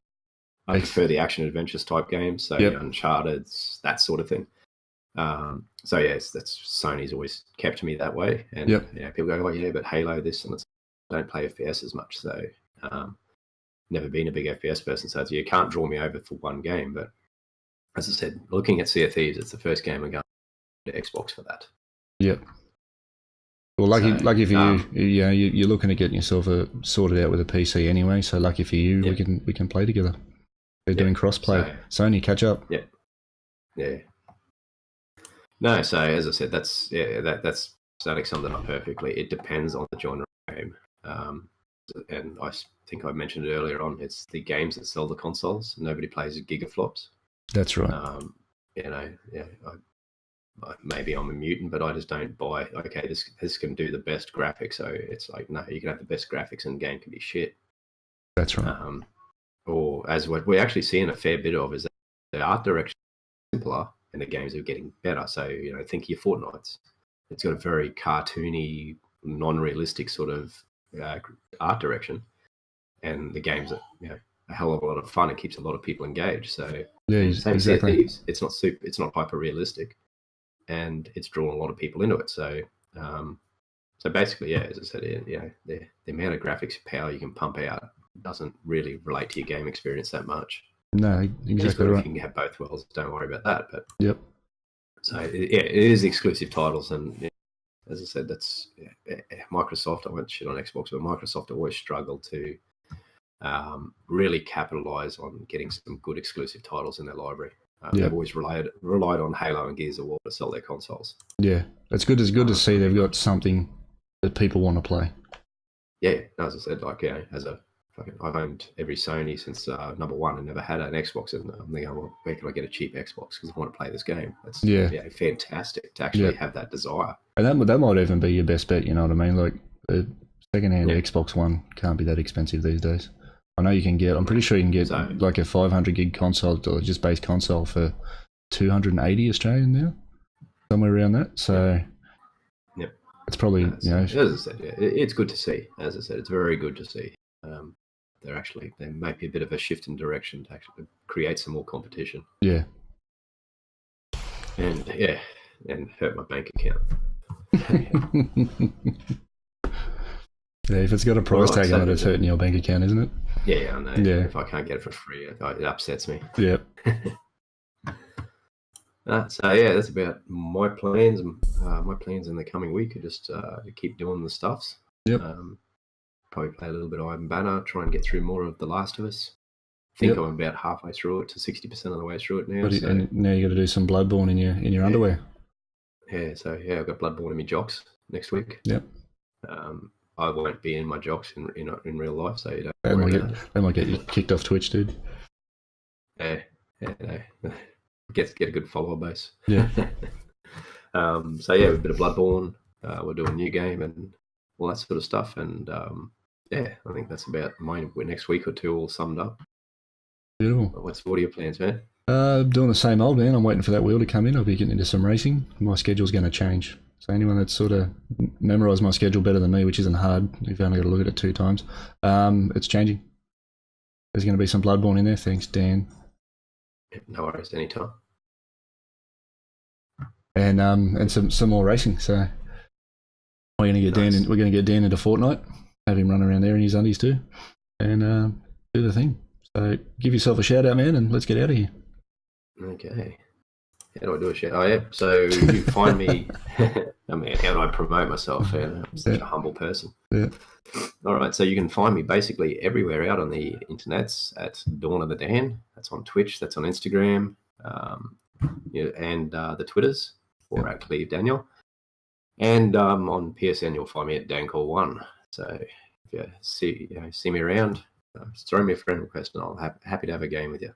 Speaker 2: I prefer the action adventures type games, so Uncharted, that sort of thing. That's Sony's always kept me that way. And people go, oh, but Halo this, and I don't play FPS as much, so never been a big FPS person. So you can't draw me over for one game. But as I said, looking at Sea of Thieves, it's the first game I'm going to Xbox for that. Yep.
Speaker 1: Well, lucky for you, you're looking at getting yourself sorted out with a PC anyway. So lucky for you, we can play together. They're doing cross-play. Sony, catch up.
Speaker 2: Yeah. No, so as I said, that's Static summed it up perfectly. It depends on the genre of game. And I think I mentioned it earlier on, it's the games that sell the consoles. Nobody plays gigaflops.
Speaker 1: That's right.
Speaker 2: Maybe I'm a mutant, but I just don't buy, okay, this can do the best graphics. So it's like, no, you can have the best graphics and the game can be shit.
Speaker 1: That's right.
Speaker 2: Or as what we're actually seeing a fair bit of is that the art direction is simpler and the games are getting better. So, think of your Fortnites. It's got a very cartoony, non-realistic sort of art direction. And the games are, a hell of a lot of fun. It keeps a lot of people engaged. So same
Speaker 1: exactly.
Speaker 2: Thieves, it's not hyper realistic, and it's drawn a lot of people into it. So basically, as I said, the amount of graphics power you can pump out doesn't really relate to your game experience that much.
Speaker 1: No, exactly right.
Speaker 2: If you can have both worlds, don't worry about that. But so it is exclusive titles, and as I said, that's Microsoft. I won't shit on Xbox, but Microsoft always struggled to really capitalize on getting some good exclusive titles in their library. They've always relied on Halo and Gears of War to sell their consoles. Yeah,
Speaker 1: it's good to see they've got something that people want to play.
Speaker 2: Yeah, as I said, I've owned every Sony since number one and never had an Xbox. And I'm thinking, well, where can I get a cheap Xbox? Because I want to play this game. It's fantastic to actually have that desire.
Speaker 1: And that might even be your best bet, you know what I mean? Like, a second-hand Xbox One can't be that expensive these days. I know you can get. I'm pretty sure you can get
Speaker 2: So-
Speaker 1: like a 500 gig console or just base console for 280 Australian now, somewhere around that. So
Speaker 2: Yep.
Speaker 1: it's probably
Speaker 2: As I said, yeah, it's good to see. As I said, it's very good to see. There might be a bit of a shift in direction to actually create some more competition.
Speaker 1: Yeah.
Speaker 2: And hurt my bank account.
Speaker 1: Yeah, if it's got a price tag on it, it's hurting your bank account, isn't it?
Speaker 2: Yeah, I know.
Speaker 1: Yeah.
Speaker 2: If I can't get it for free, it upsets me.
Speaker 1: Yeah.
Speaker 2: So yeah, that's about my plans. My plans in the coming week are just to keep doing the stuffs.
Speaker 1: Yep.
Speaker 2: Probably play a little bit of Iron Banner, try and get through more of The Last of Us. I think I'm about halfway through it to 60% of the way through it now.
Speaker 1: And now you got to do some Bloodborne in your underwear.
Speaker 2: Yeah, so I've got Bloodborne in my jocks next week.
Speaker 1: Yep.
Speaker 2: I won't be in my jocks in real life, so you don't.
Speaker 1: They might get you kicked off Twitch, dude.
Speaker 2: Yeah, no. Get a good follower base.
Speaker 1: Yeah.
Speaker 2: So yeah, a bit of Bloodborne. We'll do a new game and all that sort of stuff. And I think that's about my next week or two all summed up.
Speaker 1: Beautiful.
Speaker 2: What are your plans, man?
Speaker 1: Doing the same old, man. I'm waiting for that wheel to come in. I'll be getting into some racing. My schedule's going to change. So anyone that's sort of memorised my schedule better than me, which isn't hard, you've only got to look at it 2 times, it's changing. There's going to be some Bloodborne in there. Thanks, Dan.
Speaker 2: No worries, anytime.
Speaker 1: And some more racing. So we're going to get Dan. We're going to get Dan into Fortnite. Have him run around there in his undies too, and do the thing. So give yourself a shout out, man, and let's get out of here.
Speaker 2: Okay. How do I do a shout? Oh yeah. So you can find me. I mean, how do I promote myself? I'm such a humble person.
Speaker 1: Yeah.
Speaker 2: All right. So you can find me basically everywhere out on the internets at Dawn of the Dan. That's on Twitch. That's on Instagram. And the Twitters or at Cleve Daniel. And on PSN, you'll find me at DanCall1. So if you see me around, just throw me a friend request, and I'll happy to have a game with you.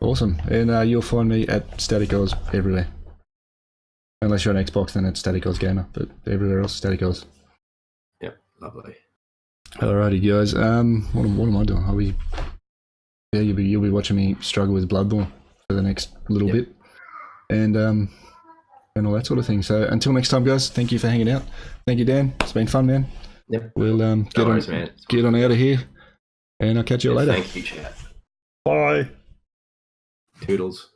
Speaker 1: Awesome. And you'll find me at Static Oz everywhere. Unless you're on Xbox, then it's Static Oz Gamer. But everywhere else, Static Oz.
Speaker 2: Yep, lovely.
Speaker 1: Alrighty, guys. What am I doing? You'll be watching me struggle with Bloodborne for the next little bit, and all that sort of thing. So until next time, guys. Thank you for hanging out. Thank you, Dan. It's been fun, man.
Speaker 2: Yep.
Speaker 1: We'll get on out of here, and I'll catch you later.
Speaker 2: Thank you, chat.
Speaker 1: Bye.
Speaker 2: Toodles.